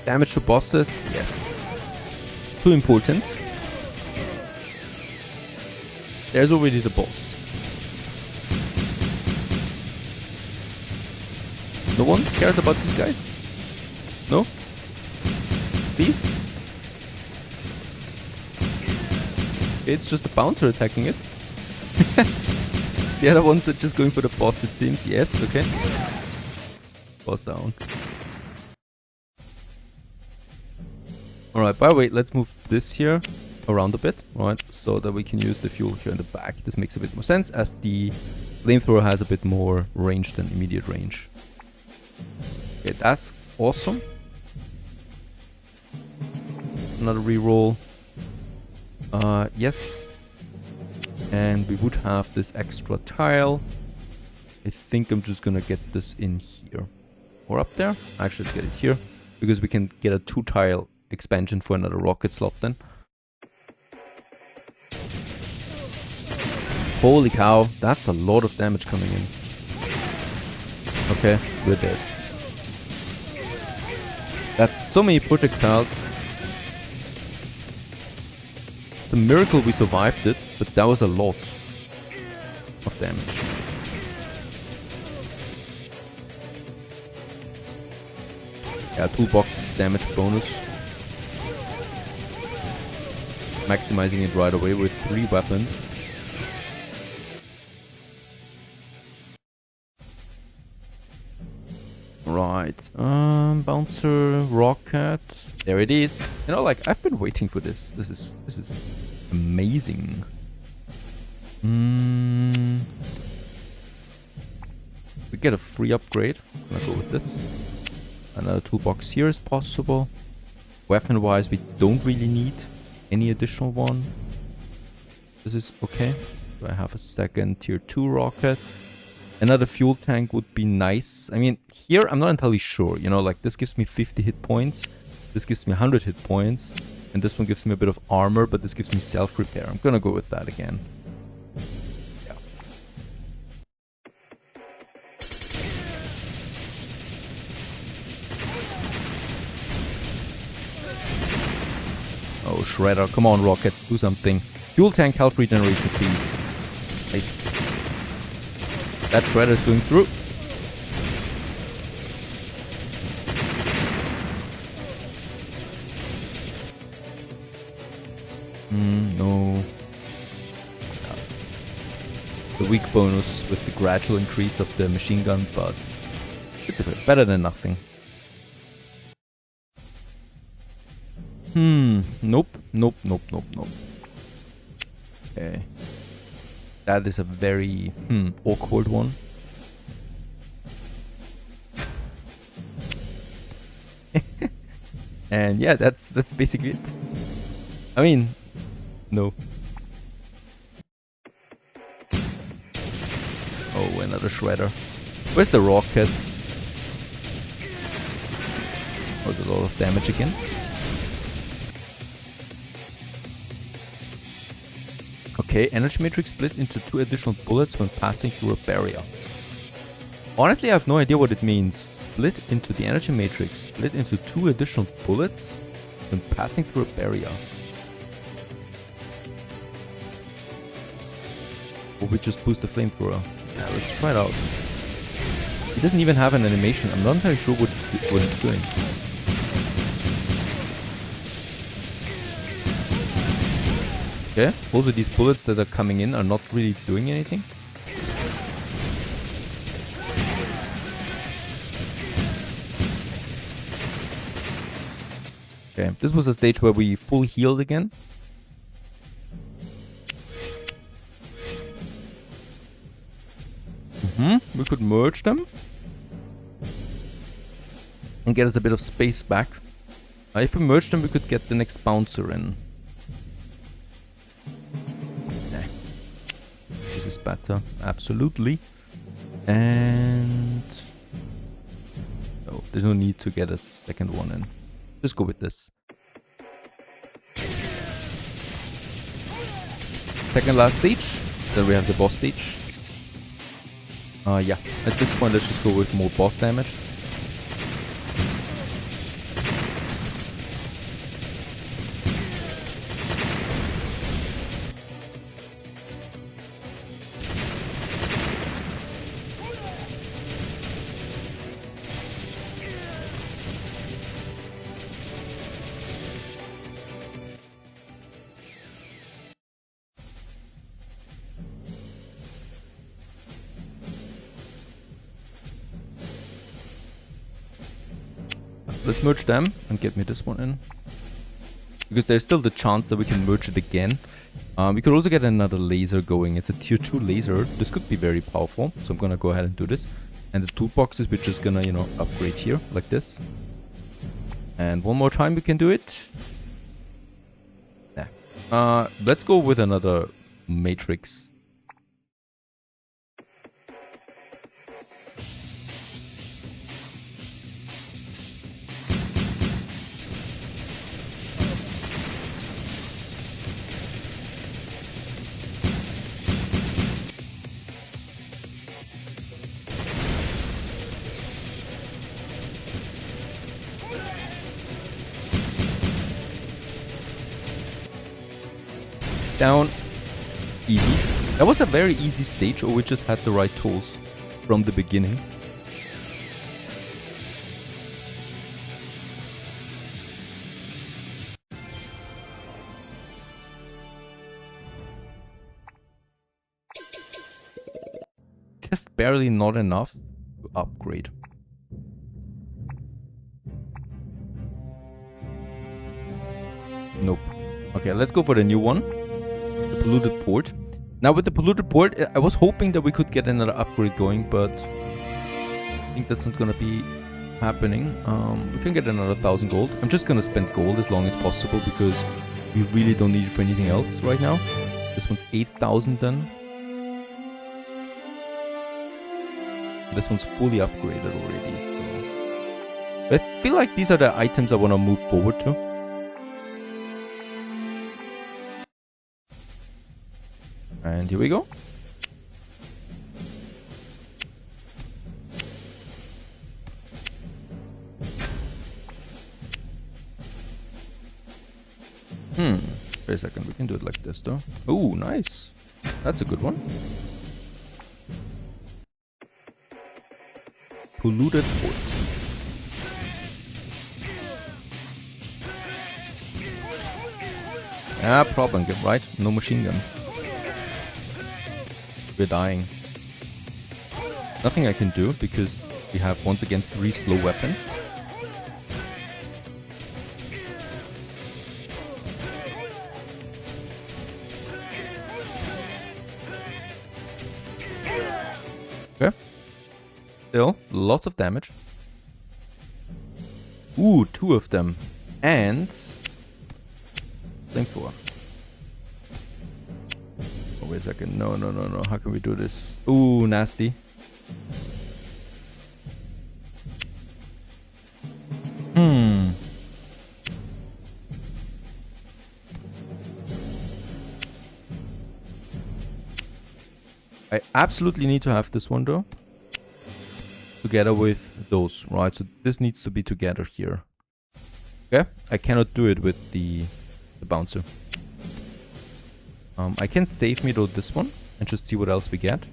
Damage to bosses, yes. Too important. There's already the boss. No one cares about these guys? No? Please? It's just a bouncer attacking it. The other ones are just going for the boss, it seems. Yes, okay. Boss down. Alright, by the way, let's move this here around a bit, right? So that we can use the fuel here in the back. This makes a bit more sense as the flamethrower has a bit more range than immediate range. Okay, that's awesome. Another reroll. Yes. And we would have this extra tile. I think I'm just gonna get this in here. Or up there. Actually, let's get it here. Because we can get a 2-tile expansion for another rocket slot then. Holy cow, that's a lot of damage coming in. Okay, we're dead. That's so many projectiles. It's a miracle we survived it, but that was a lot of damage. Yeah, toolbox damage bonus. Maximizing it right away with 3 weapons. Right, bouncer, rocket. There it is. You know, like I've been waiting for this. This is amazing. We get a free upgrade. I'm gonna go with this. Another toolbox here is possible. Weapon-wise, we don't really need any additional one. This is okay. Do I have a second tier 2 rocket? Another fuel tank would be nice. I mean, here I'm not entirely sure. You know, like this gives me 50 hit points. This gives me 100 hit points. And this one gives me a bit of armor, but this gives me self-repair. I'm gonna go with that again. Yeah. Oh, Shredder. Come on, rockets. Do something. Fuel tank health regeneration speed. Nice. That Shredder is going through. No. The weak bonus with the gradual increase of the machine gun, but it's a bit better than nothing. Nope. Okay. That is a very awkward one. And yeah, that's basically it. I mean, no. Oh, another shredder. Where's the rocket? Oh, there's a lot of damage again. Okay, energy matrix split into 2 additional bullets when passing through a barrier. Honestly, I have no idea what it means. Split into the energy matrix, split into 2 additional bullets when passing through a barrier. Or we just boost the flamethrower. Yeah, let's try it out. It doesn't even have an animation. I'm not entirely sure what it's doing. Okay, also these bullets that are coming in are not really doing anything. Okay, this was a stage where we full healed again. We could merge them and get us a bit of space back. If we merge them, we could get the next bouncer in. Nah. This is better, absolutely. And no, there's no need to get a second one in. Just go with this. Second last stage. Then we have the boss stage. Yeah, at this point let's just go with more boss damage. Let's merge them and get me this one in. Because there's still the chance that we can merge it again. We could also get another laser going. It's a tier 2 laser. This could be very powerful. So I'm gonna go ahead and do this. And the toolboxes we're just gonna, you know, upgrade here like this. And one more time we can do it. Yeah. Let's go with another matrix. Down. Easy. That was a very easy stage, or we just had the right tools from the beginning. Just barely not enough to upgrade. Nope. Okay, let's go for the new one. The polluted port. Now with the polluted port, I was hoping that we could get another upgrade going, but I think that's not gonna be happening. We can get another 1,000 gold. I'm just gonna spend gold as long as possible because we really don't need it for anything else right now. This one's 8,000 then. This one's fully upgraded already, so I feel like these are the items I want to move forward to. And here we go. Wait a second, we can do it like this though. Oh, nice. That's a good one. Polluted port. Ah, problem, right? No machine gun. We're dying. Nothing I can do because we have once again 3 slow weapons. Okay. Still, lots of damage. Ooh, 2 of them. And flamethrower. Oh, wait a second. No. How can we do this? Ooh, nasty. I absolutely need to have this one though. Together with those, right? So this needs to be together here. Okay? I cannot do it with the bouncer. I can save me though this one and just see what else we get.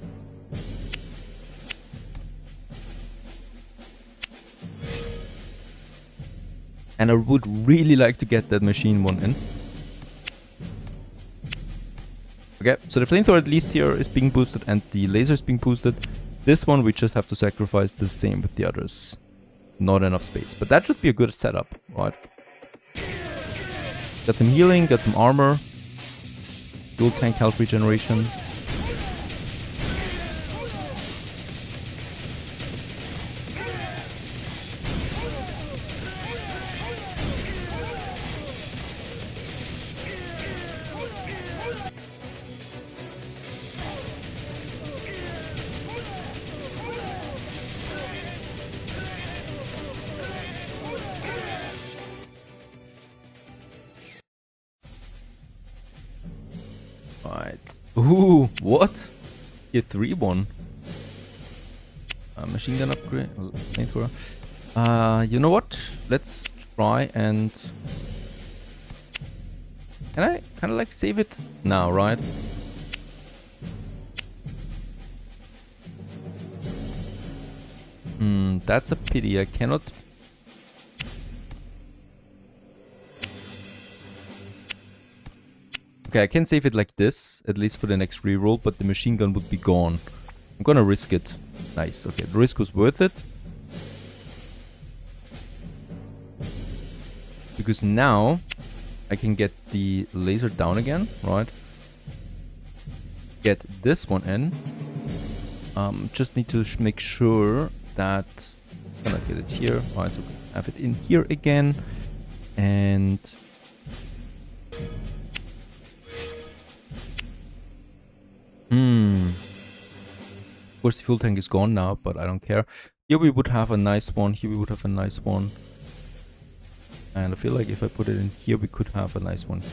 And I would really like to get that machine one in. Okay, so the flamethrower at least here is being boosted and the laser is being boosted. This one we just have to sacrifice the same with the others. Not enough space, but that should be a good setup, right? Got some healing, got some armor. Dual tank health regeneration. Right. Ooh, what? Tier 3 one. Machine gun upgrade. Flamethrower. You know what? Let's try and... Can I kind of like save it now, right? That's a pity. I cannot... Okay, I can save it like this, at least for the next reroll, but the machine gun would be gone. I'm gonna risk it. Nice, okay, the risk was worth it. Because now I can get the laser down again, right? Get this one in. Just need to make sure that... I'm gonna get it here. Alright, so we have it in here again. And... Of course the fuel tank is gone now, but I don't care. Here we would have a nice one, here we would have a nice one. And I feel like if I put it in here, we could have a nice one here.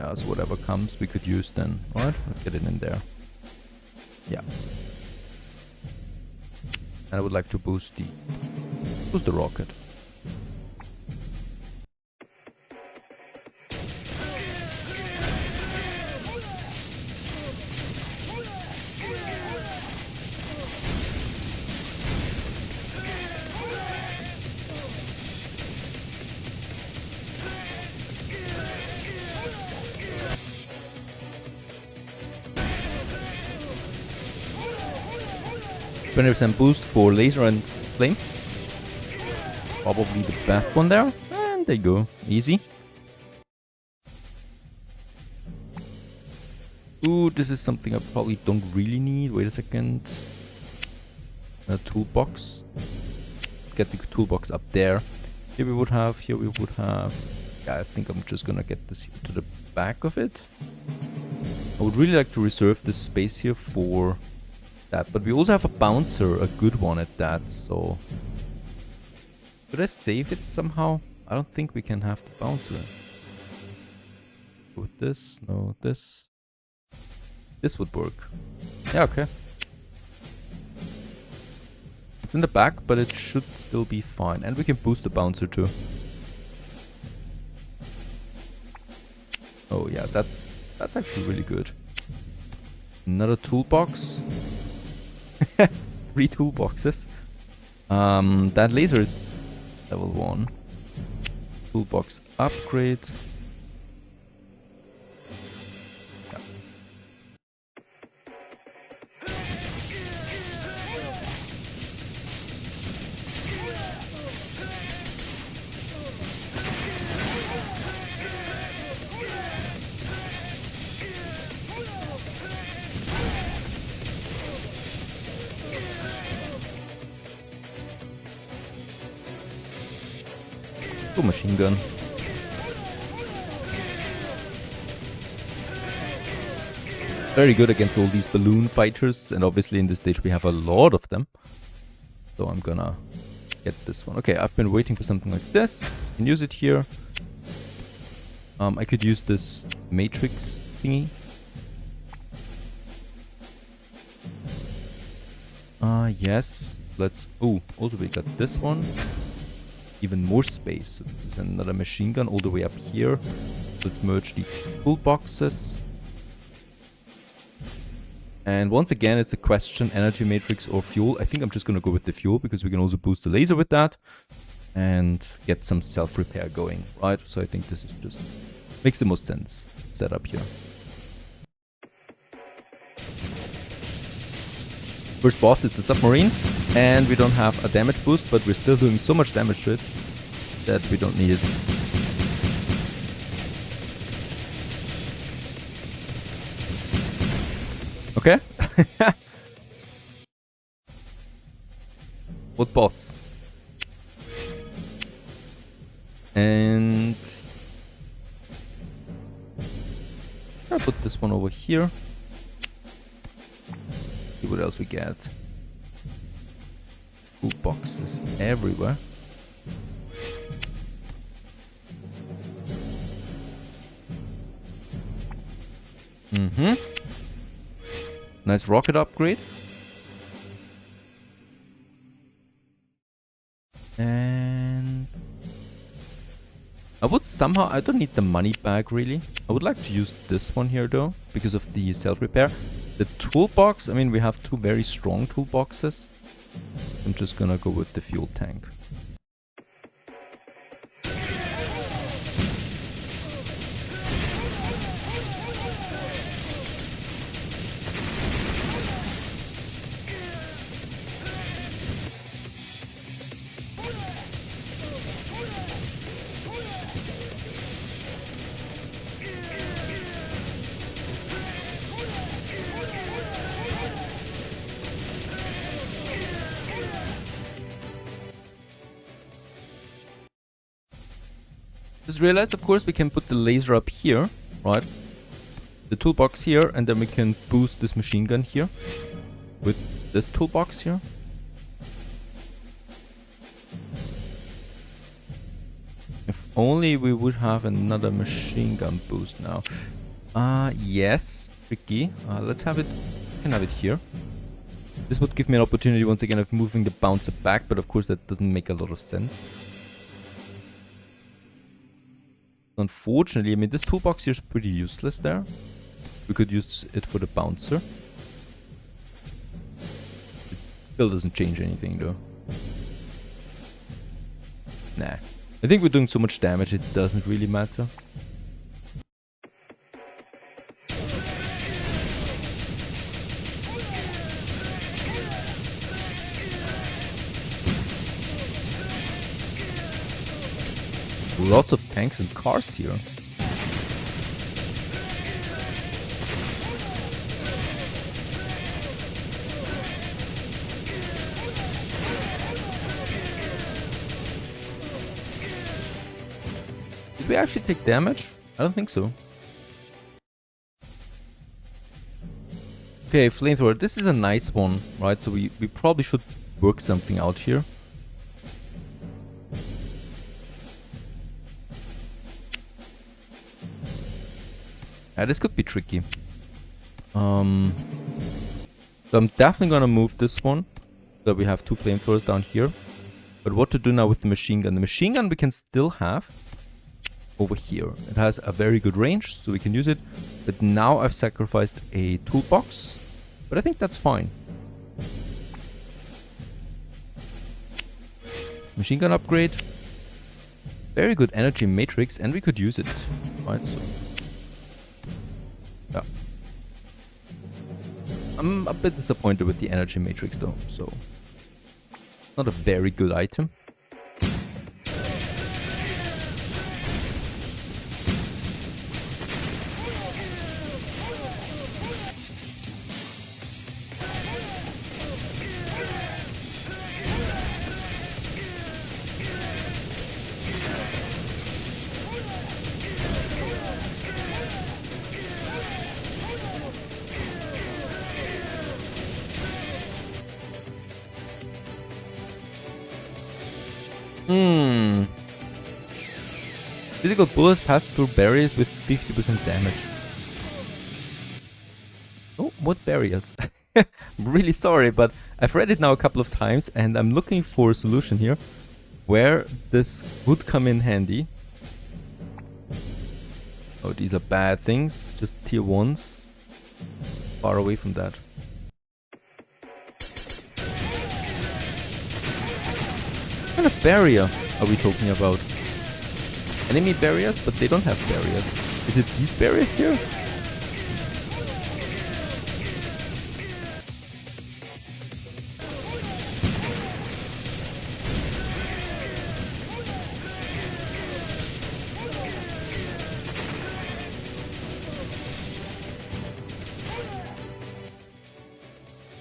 Yeah, so whatever comes, we could use then. Alright, let's get it in there. Yeah. And I would like to boost the rocket. %, boost for laser and flame. Probably the best one there. And there you go. Easy. Ooh, this is something I probably don't really need. Wait a second. A toolbox. Get the toolbox up there. Here we would have. Yeah, I think I'm just gonna get this here to the back of it. I would really like to reserve this space here for that, but we also have a bouncer, a good one at that, so... Should I save it somehow? I don't think we can have the bouncer. With this, no, this. This would work. Yeah, okay. It's in the back, but it should still be fine. And we can boost the bouncer too. Oh yeah, that's actually really good. Another toolbox. 3 toolboxes. That laser is level 1. Toolbox upgrade. Yeah. Oh, machine gun. Very good against all these balloon fighters, and obviously in this stage we have a lot of them. So I'm gonna get this one. Okay, I've been waiting for something like this. Can use it here. I could use this matrix thingy. Yes. Let's... Oh, also we got this one. Even more space. So this is another machine gun all the way up here. Let's merge the toolboxes. And once again, it's a question, energy matrix or fuel. I think I'm just gonna go with the fuel because we can also boost the laser with that. And get some self-repair going, right? So I think this is just... Makes the most sense. Setup here. First boss, it's a submarine, and we don't have a damage boost, but we're still doing so much damage to it that we don't need it. Okay. What boss? And I'll put this one over here. See what else we get. Cool boxes everywhere. Nice rocket upgrade. And I would somehow, I don't need the money bag really. I would like to use this one here though, because of the self-repair. The toolbox, I mean, we have two very strong toolboxes. I'm just gonna go with the fuel tank. Just realized, of course, we can put the laser up here, right? The toolbox here, and then we can boost this machine gun here with this toolbox here. If only we would have another machine gun boost now. Yes, tricky. Let's have it, we can have it here. This would give me an opportunity once again of moving the bouncer back, but of course that doesn't make a lot of sense. Unfortunately, I mean, this toolbox here is pretty useless there. We could use it for the bouncer. It still doesn't change anything though. Nah. I think we're doing so much damage it doesn't really matter. Lots of tanks and cars here. Did we actually take damage? I don't think so. Okay, flamethrower. This is a nice one, right? So we probably should work something out here. This could be tricky. So I'm definitely gonna move this one. So we have two flamethrowers down here. But what to do now with the machine gun? The machine gun we can still have over here. It has a very good range, so we can use it. But now I've sacrificed a toolbox. But I think that's fine. Machine gun upgrade. Very good energy matrix, and we could use it. Right, so... yeah. I'm a bit disappointed with the energy matrix though, so... not a very good item. Physical bullets pass through barriers with 50% damage. Oh, what barriers? I'm really sorry, but I've read it now a couple of times and I'm looking for a solution here where this would come in handy. Oh, these are bad things, just tier 1s. Far away from that. What kind of barrier are we talking about? Enemy barriers, but they don't have barriers. Is it these barriers here?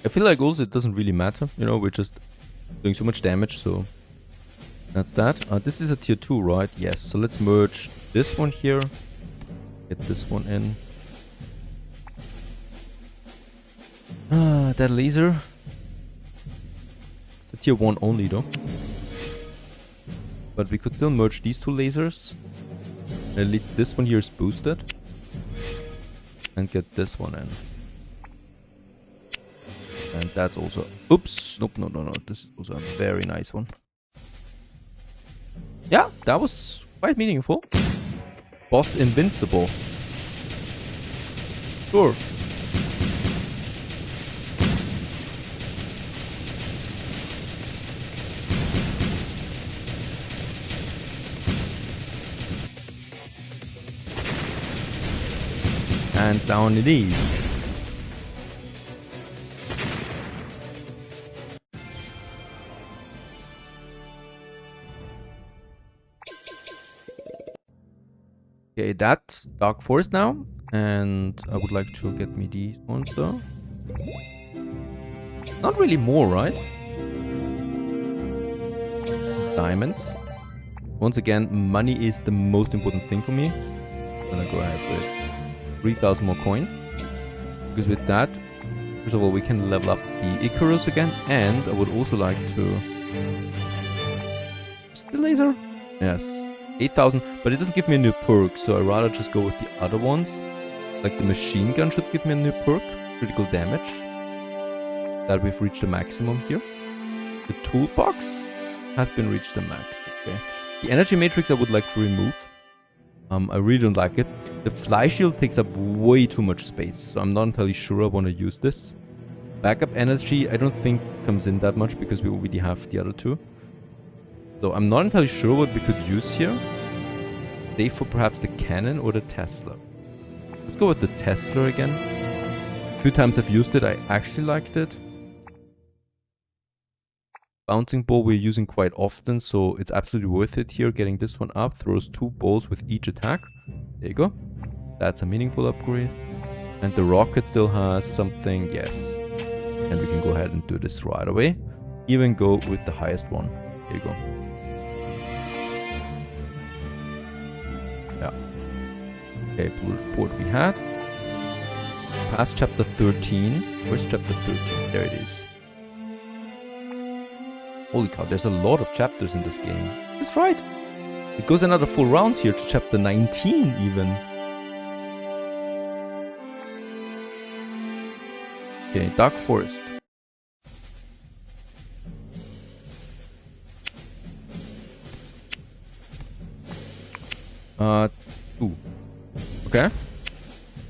I feel like also it doesn't really matter, you know, we're just doing so much damage, so that's that. This is a tier 2, right? Yes, so let's merge this one here, get this one in. That laser. It's a tier 1 only though. But we could still merge these two lasers. At least this one here is boosted. And get this one in. And that's also... Oops! Nope, no. This is also a very nice one. Yeah, that was quite meaningful. Boss invincible. Sure. And down it is. Okay, that's Dark Forest now. And I would like to get me these ones though. Not really more, right? Diamonds. Once again, money is the most important thing for me. I'm gonna go ahead with 3,000 more coin. Because with that, first of all, we can level up the Icarus again. And I would also like to... Is it the laser? Yes. 8,000, but it doesn't give me a new perk, so I'd rather just go with the other ones. Like the machine gun should give me a new perk, critical damage. That we've reached the maximum here. The toolbox has been reached the max. Okay. The energy matrix I would like to remove. I really don't like it. The fly shield takes up way too much space, so I'm not entirely sure I want to use this. Backup energy I don't think comes in that much because we already have the other two. So I'm not entirely sure what we could use here. Save for perhaps the cannon or the Tesla. Let's go with the Tesla again. A few times I've used it, I actually liked it. Bouncing ball we're using quite often, so it's absolutely worth it here. Getting this one up, throws 2 balls with each attack. There you go. That's a meaningful upgrade. And the rocket still has something, yes. And we can go ahead and do this right away. Even go with the highest one. There you go. Yeah. Okay, bullet board we had. Past chapter 13. Where's chapter 13? There it is. Holy cow, there's a lot of chapters in this game. That's right. It goes another full round here to chapter 19 even. Okay, Dark Forest. Two. Okay.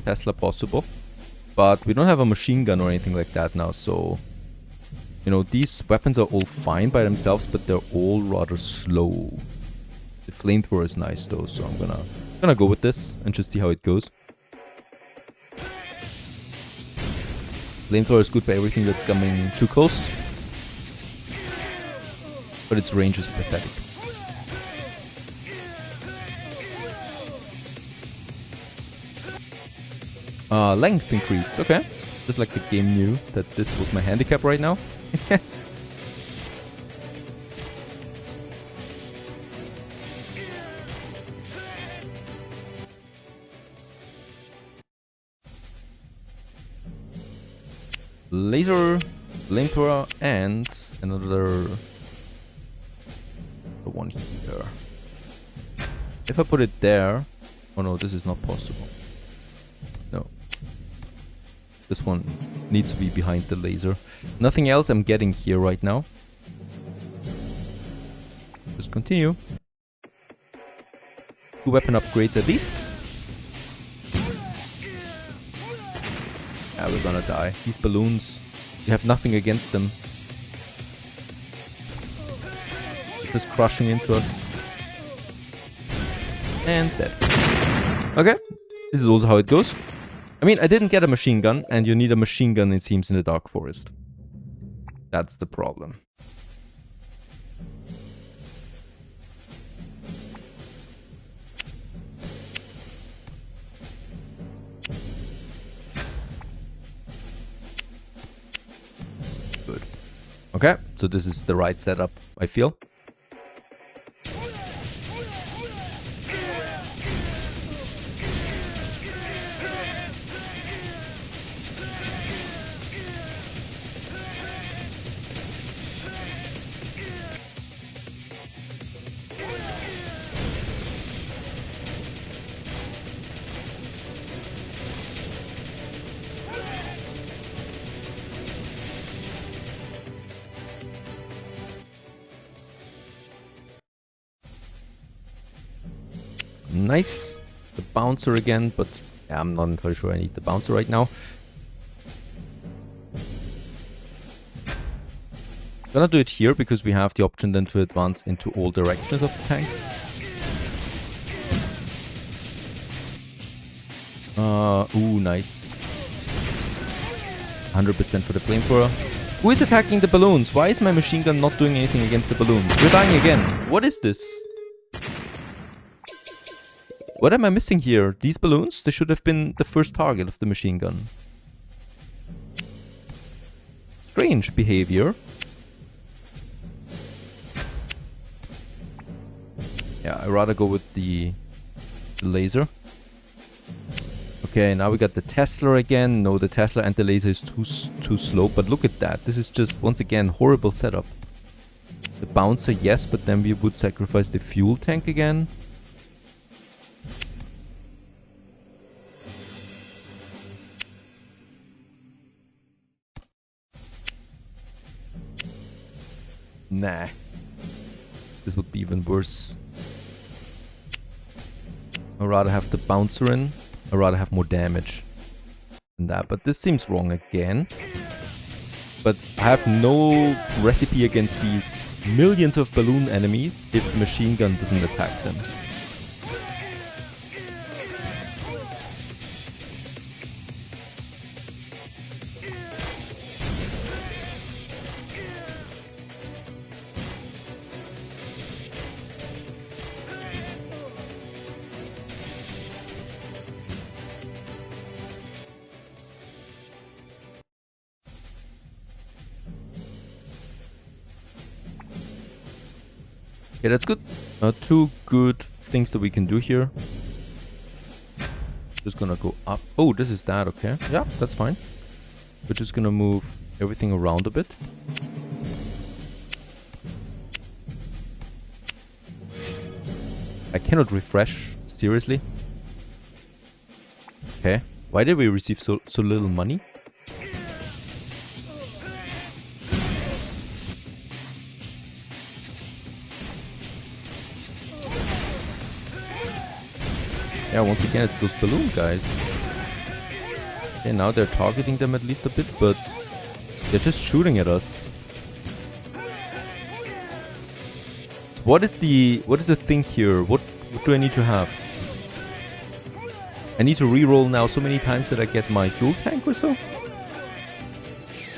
Tesla possible. But we don't have a machine gun or anything like that now, so... You know, these weapons are all fine by themselves, but they're all rather slow. The flamethrower is nice though, so I'm gonna go with this and just see how it goes. Flamethrower is good for everything that's coming too close. But its range is pathetic. Length increase, okay. Just like the game knew that this was my handicap right now. Laser, flamethrower, and another one here. If I put it there... Oh no, this is not possible. No. This one needs to be behind the laser. Nothing else I'm getting here right now. Just continue. 2 weapon upgrades at least. Yeah, we're gonna die. These balloons, we have nothing against them. They're just crushing into us. And dead. Okay, This is also how it goes. I mean, I didn't get a machine gun, and you need a machine gun, it seems, in the Dark Forest. That's the problem. Good. Okay, so this is the right setup, I feel. Nice. The bouncer again, but yeah, I'm not entirely sure I need the bouncer right now. Gonna do it here because we have the option then to advance into all directions of the tank. Ooh, nice. 100% for the flamethrower. Who is attacking the balloons? Why is my machine gun not doing anything against the balloons? We're dying again. What is this? What am I missing here? These balloons? They should have been the first target of the machine gun. Strange behavior. Yeah, I'd rather go with the laser. Okay, now we got the Tesla again. No, the Tesla and the laser is too slow. But look at that. This is just, once again, horrible setup. The bouncer, yes, but then we would sacrifice the fuel tank again. Nah. This would be even worse. I'd rather have the bouncer in. I'd rather have more damage than that. But this seems wrong again. But I have no recipe against these millions of balloon enemies if the machine gun doesn't attack them. Okay, that's good. Two good things that we can do here. Just gonna go up. Oh, this is that, okay. Yeah, that's fine. We're just gonna move everything around a bit. I cannot refresh, seriously. Okay, why did we receive so little money? Yeah, once again, it's those balloon guys. Okay, now they're targeting them at least a bit, but they're just shooting at us. So what is the thing here? What do I need to have? I need to re-roll now so many times that I get my fuel tank or so?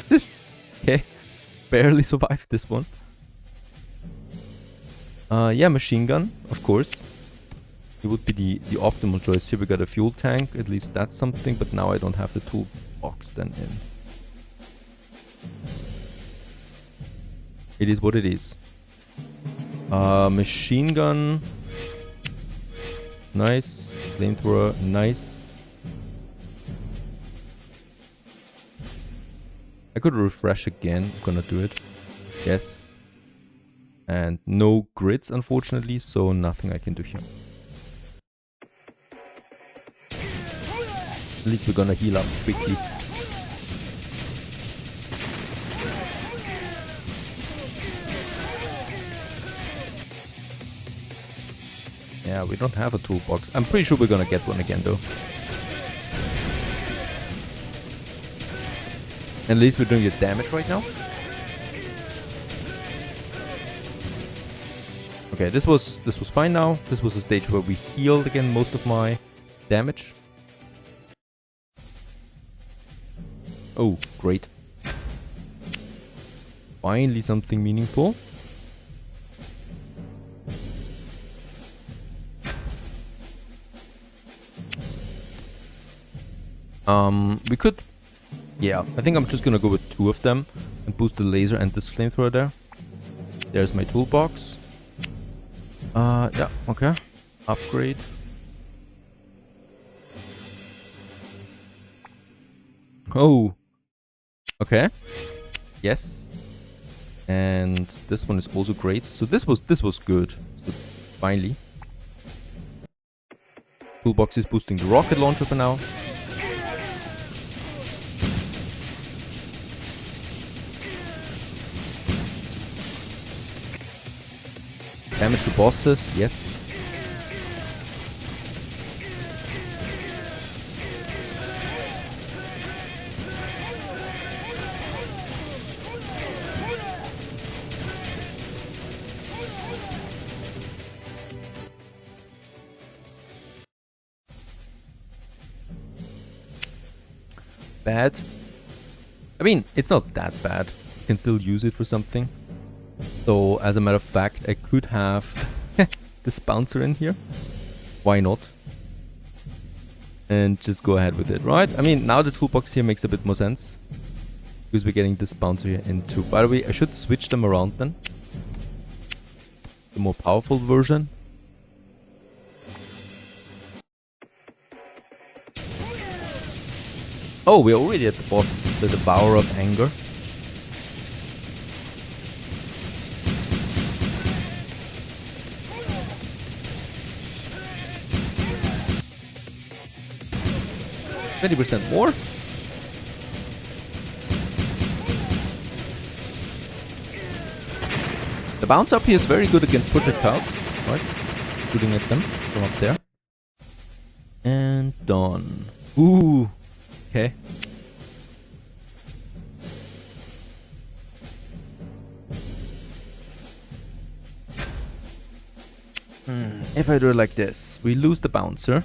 This? Okay. Barely survived this one. Yeah, machine gun, of course. It would be the optimal choice. Here we got a fuel tank, at least that's something, but now I don't have the toolbox then in. It is what it is. Machine gun. Nice. Flamethrower, nice. I could refresh again, I'm gonna do it. Yes. And no grids, unfortunately, so nothing I can do here. At least we're gonna heal up quickly. Yeah, we don't have a toolbox. I'm pretty sure we're gonna get one again though. At least we're doing the damage right now. Okay, this was fine now. This was a stage where we healed again most of my damage. Oh, great. Finally something meaningful. We could... Yeah, I think I'm just gonna go with 2 of them and boost the laser and this flamethrower there. There's my toolbox. Yeah, okay. Upgrade. Oh. Okay. Yes. And this one is also great. So this was good. So finally. Toolbox is boosting the rocket launcher for now. Damage to bosses, yes. Bad. I mean, it's not that bad. You can still use it for something. So, as a matter of fact, I could have this bouncer in here. Why not? And just go ahead with it, right? I mean, now the toolbox here makes a bit more sense. Because we're getting this bouncer here into... By the way, I should switch them around then. The more powerful version. Oh, we're already at the boss, the Devourer of Anger. $20% more. The bounce up here is very good against projectiles, right? Shooting at them from up there. And done. Ooh. Okay. If I do it like this, we lose the bouncer.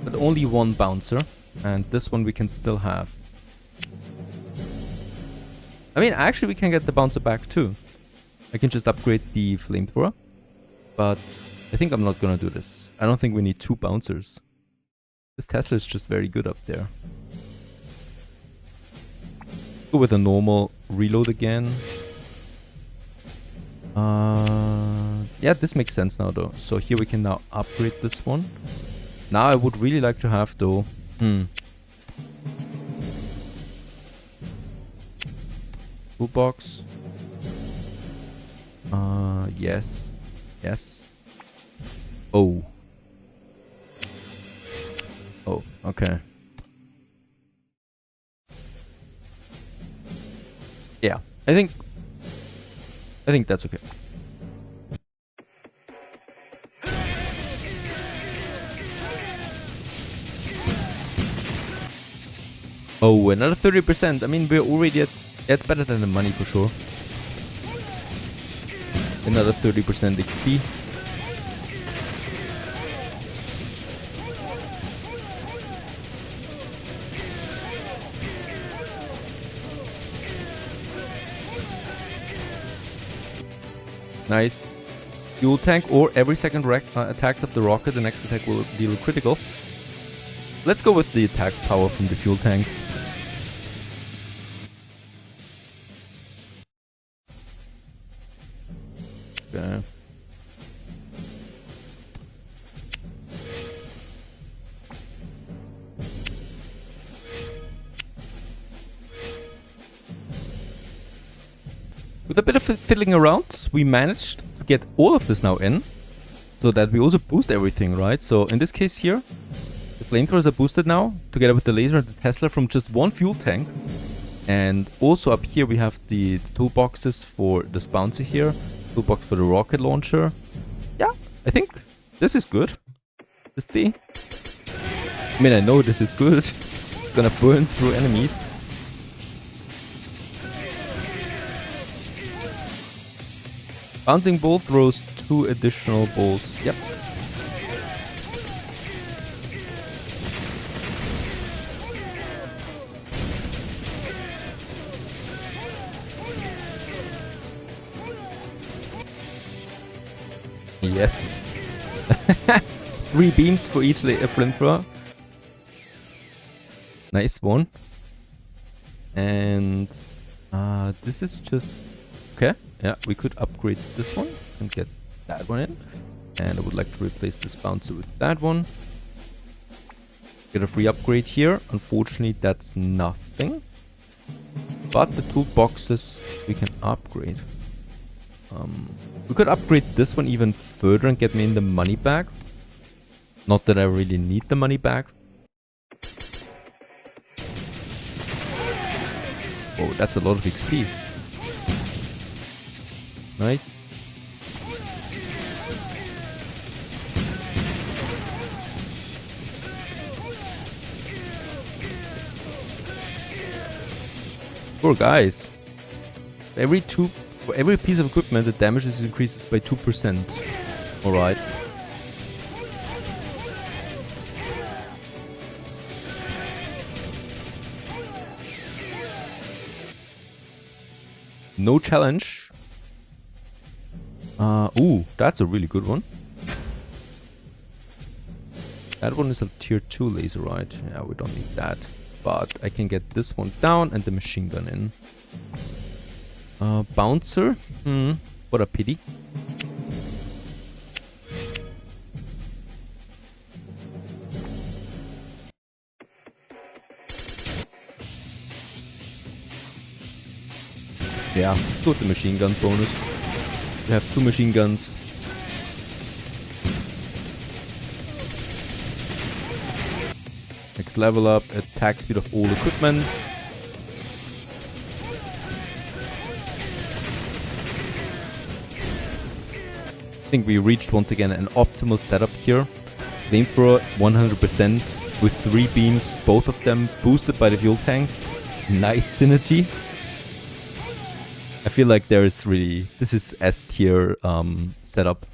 But only 1 bouncer. And this one we can still have. I mean, actually we can get the bouncer back too. I can just upgrade the flamethrower. But I think I'm not gonna do this. I don't think we need 2 bouncers. This Tesla is just very good up there. Go with a normal reload again. Yeah, this makes sense now though. So here we can now upgrade this one. Now I would really like to have though... Toolbox. Yes. Yes. Oh. Oh, okay. Yeah, I think that's okay. Oh, another 30%. I mean, we're already at... That's better than the money for sure. Another 30% XP. Nice. Fuel tank, or every second attacks of the rocket, the next attack will deal critical. Let's go with the attack power from the fuel tanks. Okay. With a bit of fiddling around, we managed to get all of this now in, so that we also boost everything, right? So in this case here, the flamethrowers are boosted now, together with the laser and the Tesla from just 1 fuel tank. And also up here we have the toolboxes for the bouncer here, toolbox for the rocket launcher. Yeah, I think this is good. Let's see. I mean, I know this is good. Gonna burn through enemies. Bouncing ball throws 2 additional balls. Yep. Yes. 3 beams for each flamethrower. Nice one. And this is just... Okay, yeah, we could upgrade this one and get that one in. And I would like to replace this bouncer with that one. Get a free upgrade here. Unfortunately, that's nothing. But the toolboxes we can upgrade. We could upgrade this one even further and get me in the money back. Not that I really need the money back. Oh, that's a lot of XP. Nice. Poor guys. For every piece of equipment, the damage increases by 2%. Alright. No challenge. Ooh, that's a really good one. That one is a tier 2 laser, right? Yeah, we don't need that. But I can get this one down and the machine gun in. Bouncer? What a pity. Yeah, let's go with the machine gun bonus. We have 2 machine guns. Next level up, attack speed of all equipment. I think we reached once again an optimal setup here. Flamethrower 100% with 3 beams, both of them boosted by the fuel tank. Nice synergy. I feel like there is really... This is S tier setup.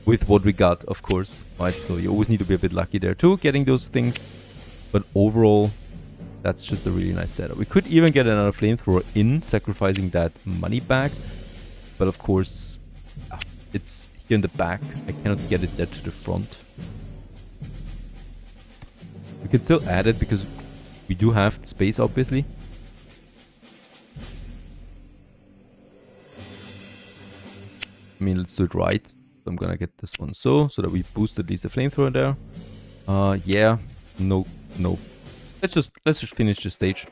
With what we got, of course. Right, so you always need to be a bit lucky there too, getting those things. But overall, that's just a really nice setup. We could even get another flamethrower in, sacrificing that money back. But of course, it's here in the back. I cannot get it there to the front. We can still add it because we do have space, obviously. I mean, let's do it right. I'm gonna get this one so that we boost at least the flamethrower there. Yeah, no. Let's just finish the stage.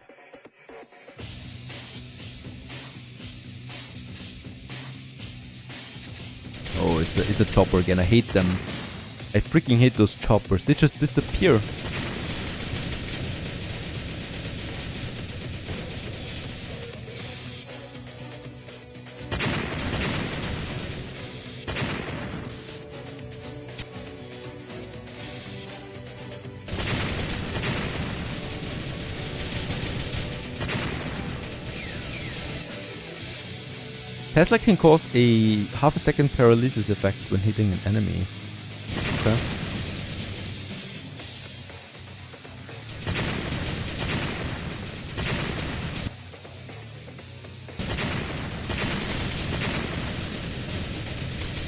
Oh, it's a chopper again. I hate them. I freaking hate those choppers. They just disappear. Tesla can cause a half a second paralysis effect when hitting an enemy. Okay.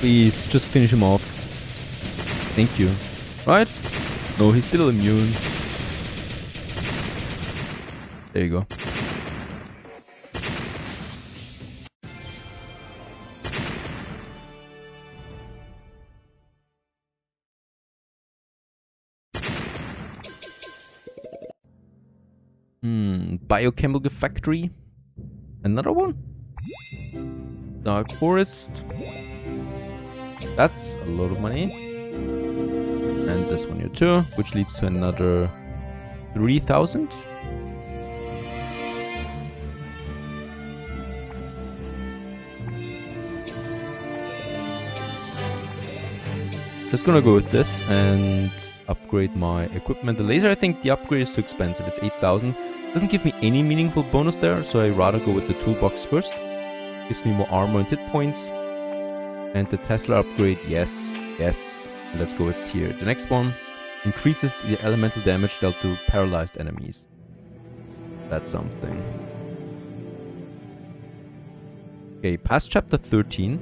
Please, just finish him off. Thank you. Right? No, he's still immune. There you go. Biochemical factory. Another one? Dark forest. That's a lot of money. And this one here too, which leads to another 3,000. Just gonna go with this and upgrade my equipment. The laser, I think the upgrade is too expensive. It's 8,000. Doesn't give me any meaningful bonus there, so I rather go with the toolbox first. Gives me more armor and hit points. And the Tesla upgrade, yes. And let's go with here. The next one increases the elemental damage dealt to paralyzed enemies. That's something. Okay, past chapter 13.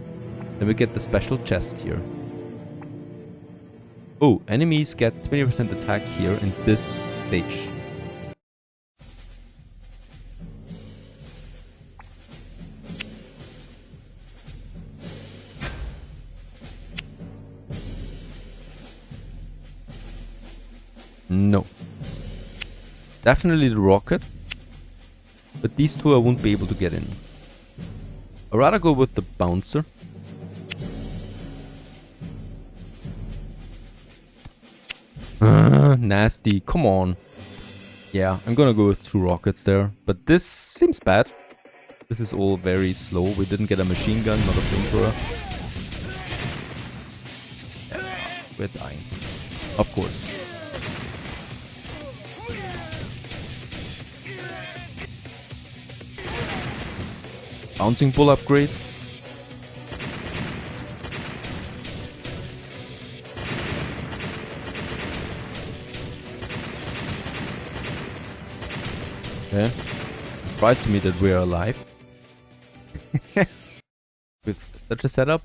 Then we get the special chest here. Oh, enemies get 20% attack here in this stage. No. Definitely the rocket. But these two I won't be able to get in. I'd rather go with the bouncer. Nasty. Come on. Yeah, I'm gonna go with 2 rockets there. But this seems bad. This is all very slow. We didn't get a machine gun, not a flamethrower. Yeah, we're dying. Of course. Bouncing bull upgrade. Okay. Surprised to me that we are alive. With such a setup.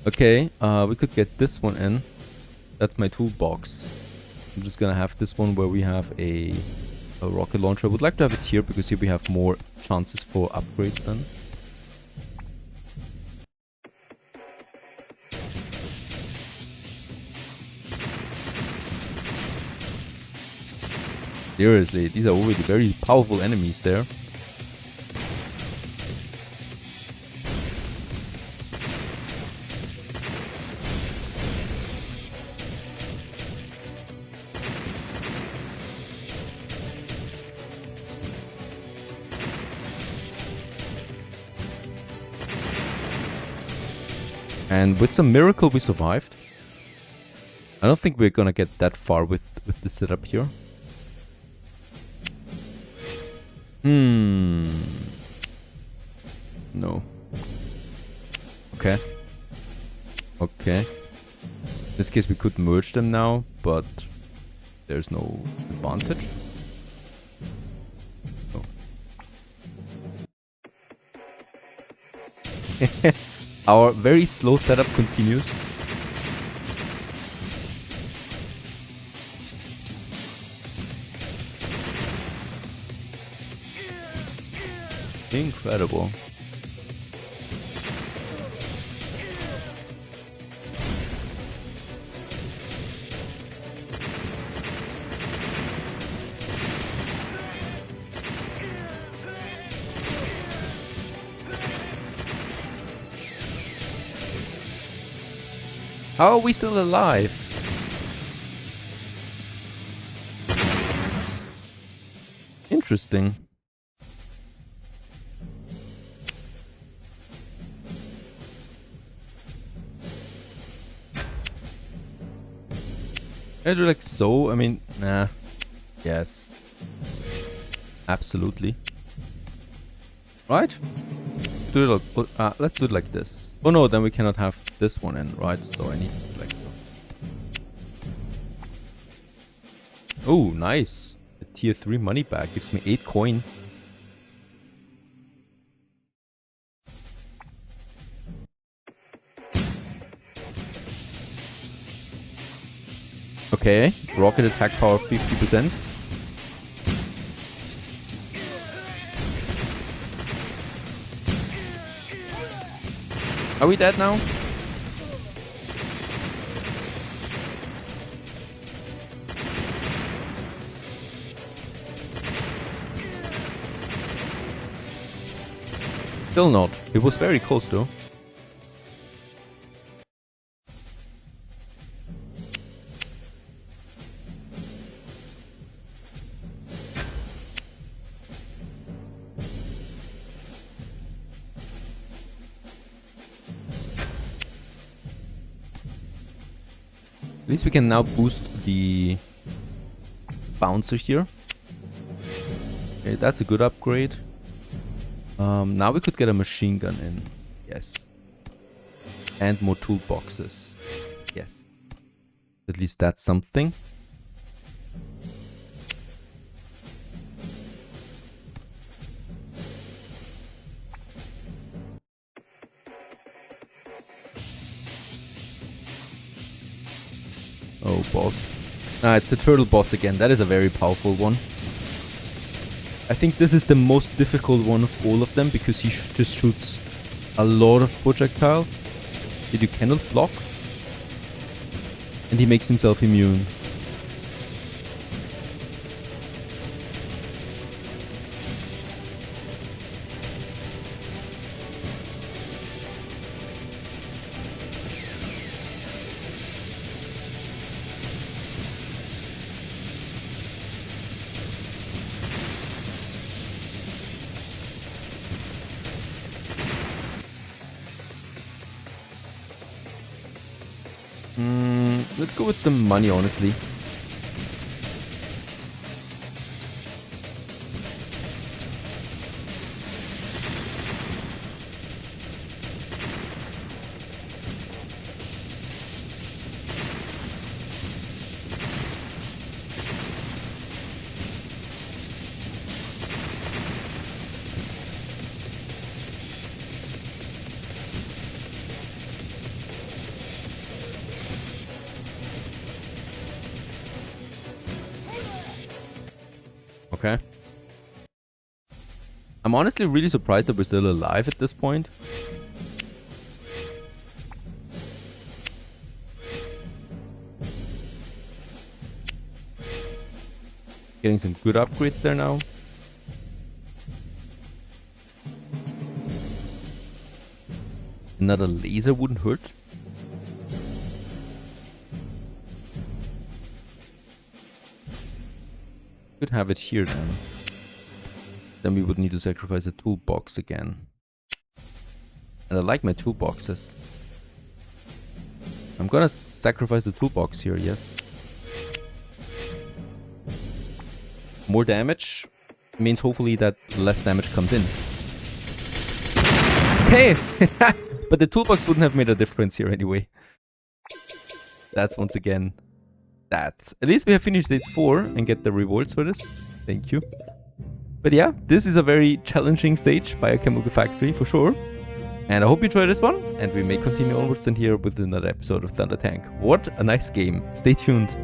Okay, we could get this one in. That's my toolbox. I'm just gonna have this one where we have a rocket launcher. I would like to have it here because here we have more chances for upgrades then. Seriously, these are already very powerful enemies there. And with some miracle we survived. I don't think we're gonna get that far with the setup here. No. Okay. Okay. In this case we could merge them now, but there's no advantage. Oh. Our very slow setup continues. Incredible. How are we still alive? Interesting. I do like so. I mean, nah. Yes. Absolutely. Right? Do it like, let's do it like this. Oh no, then we cannot have this one in, right? So I need to do it like so. Oh, nice. A tier 3 money bag gives me 8 coin. Okay, rocket attack power 50%. Are we dead now? Still not. It was very close though. At least we can now boost the bouncer here. Okay, that's a good upgrade. Now we could get a machine gun in. Yes. And more toolboxes. Yes. At least that's something. Oh, boss. Ah, it's the turtle boss again. That is a very powerful one. I think this is the most difficult one of all of them because he just shoots a lot of projectiles that you cannot block. And he makes himself immune. Let's go with the money, honestly. Okay. I'm honestly really surprised that we're still alive at this point. Getting some good upgrades there now. Another laser wouldn't hurt. Could have it here then. Then we would need to sacrifice a toolbox again. And I like my toolboxes. I'm gonna sacrifice the toolbox here, yes. More damage means hopefully that less damage comes in. Hey! But the toolbox wouldn't have made a difference here anyway. That's once again that. At least we have finished stage 4 and get the rewards for this. Thank you. But yeah, this is a very challenging stage by a chemical factory for sure. And I hope you enjoyed this one, and we may continue onwards and here with another episode of Thunder Tank. What a nice game. Stay tuned.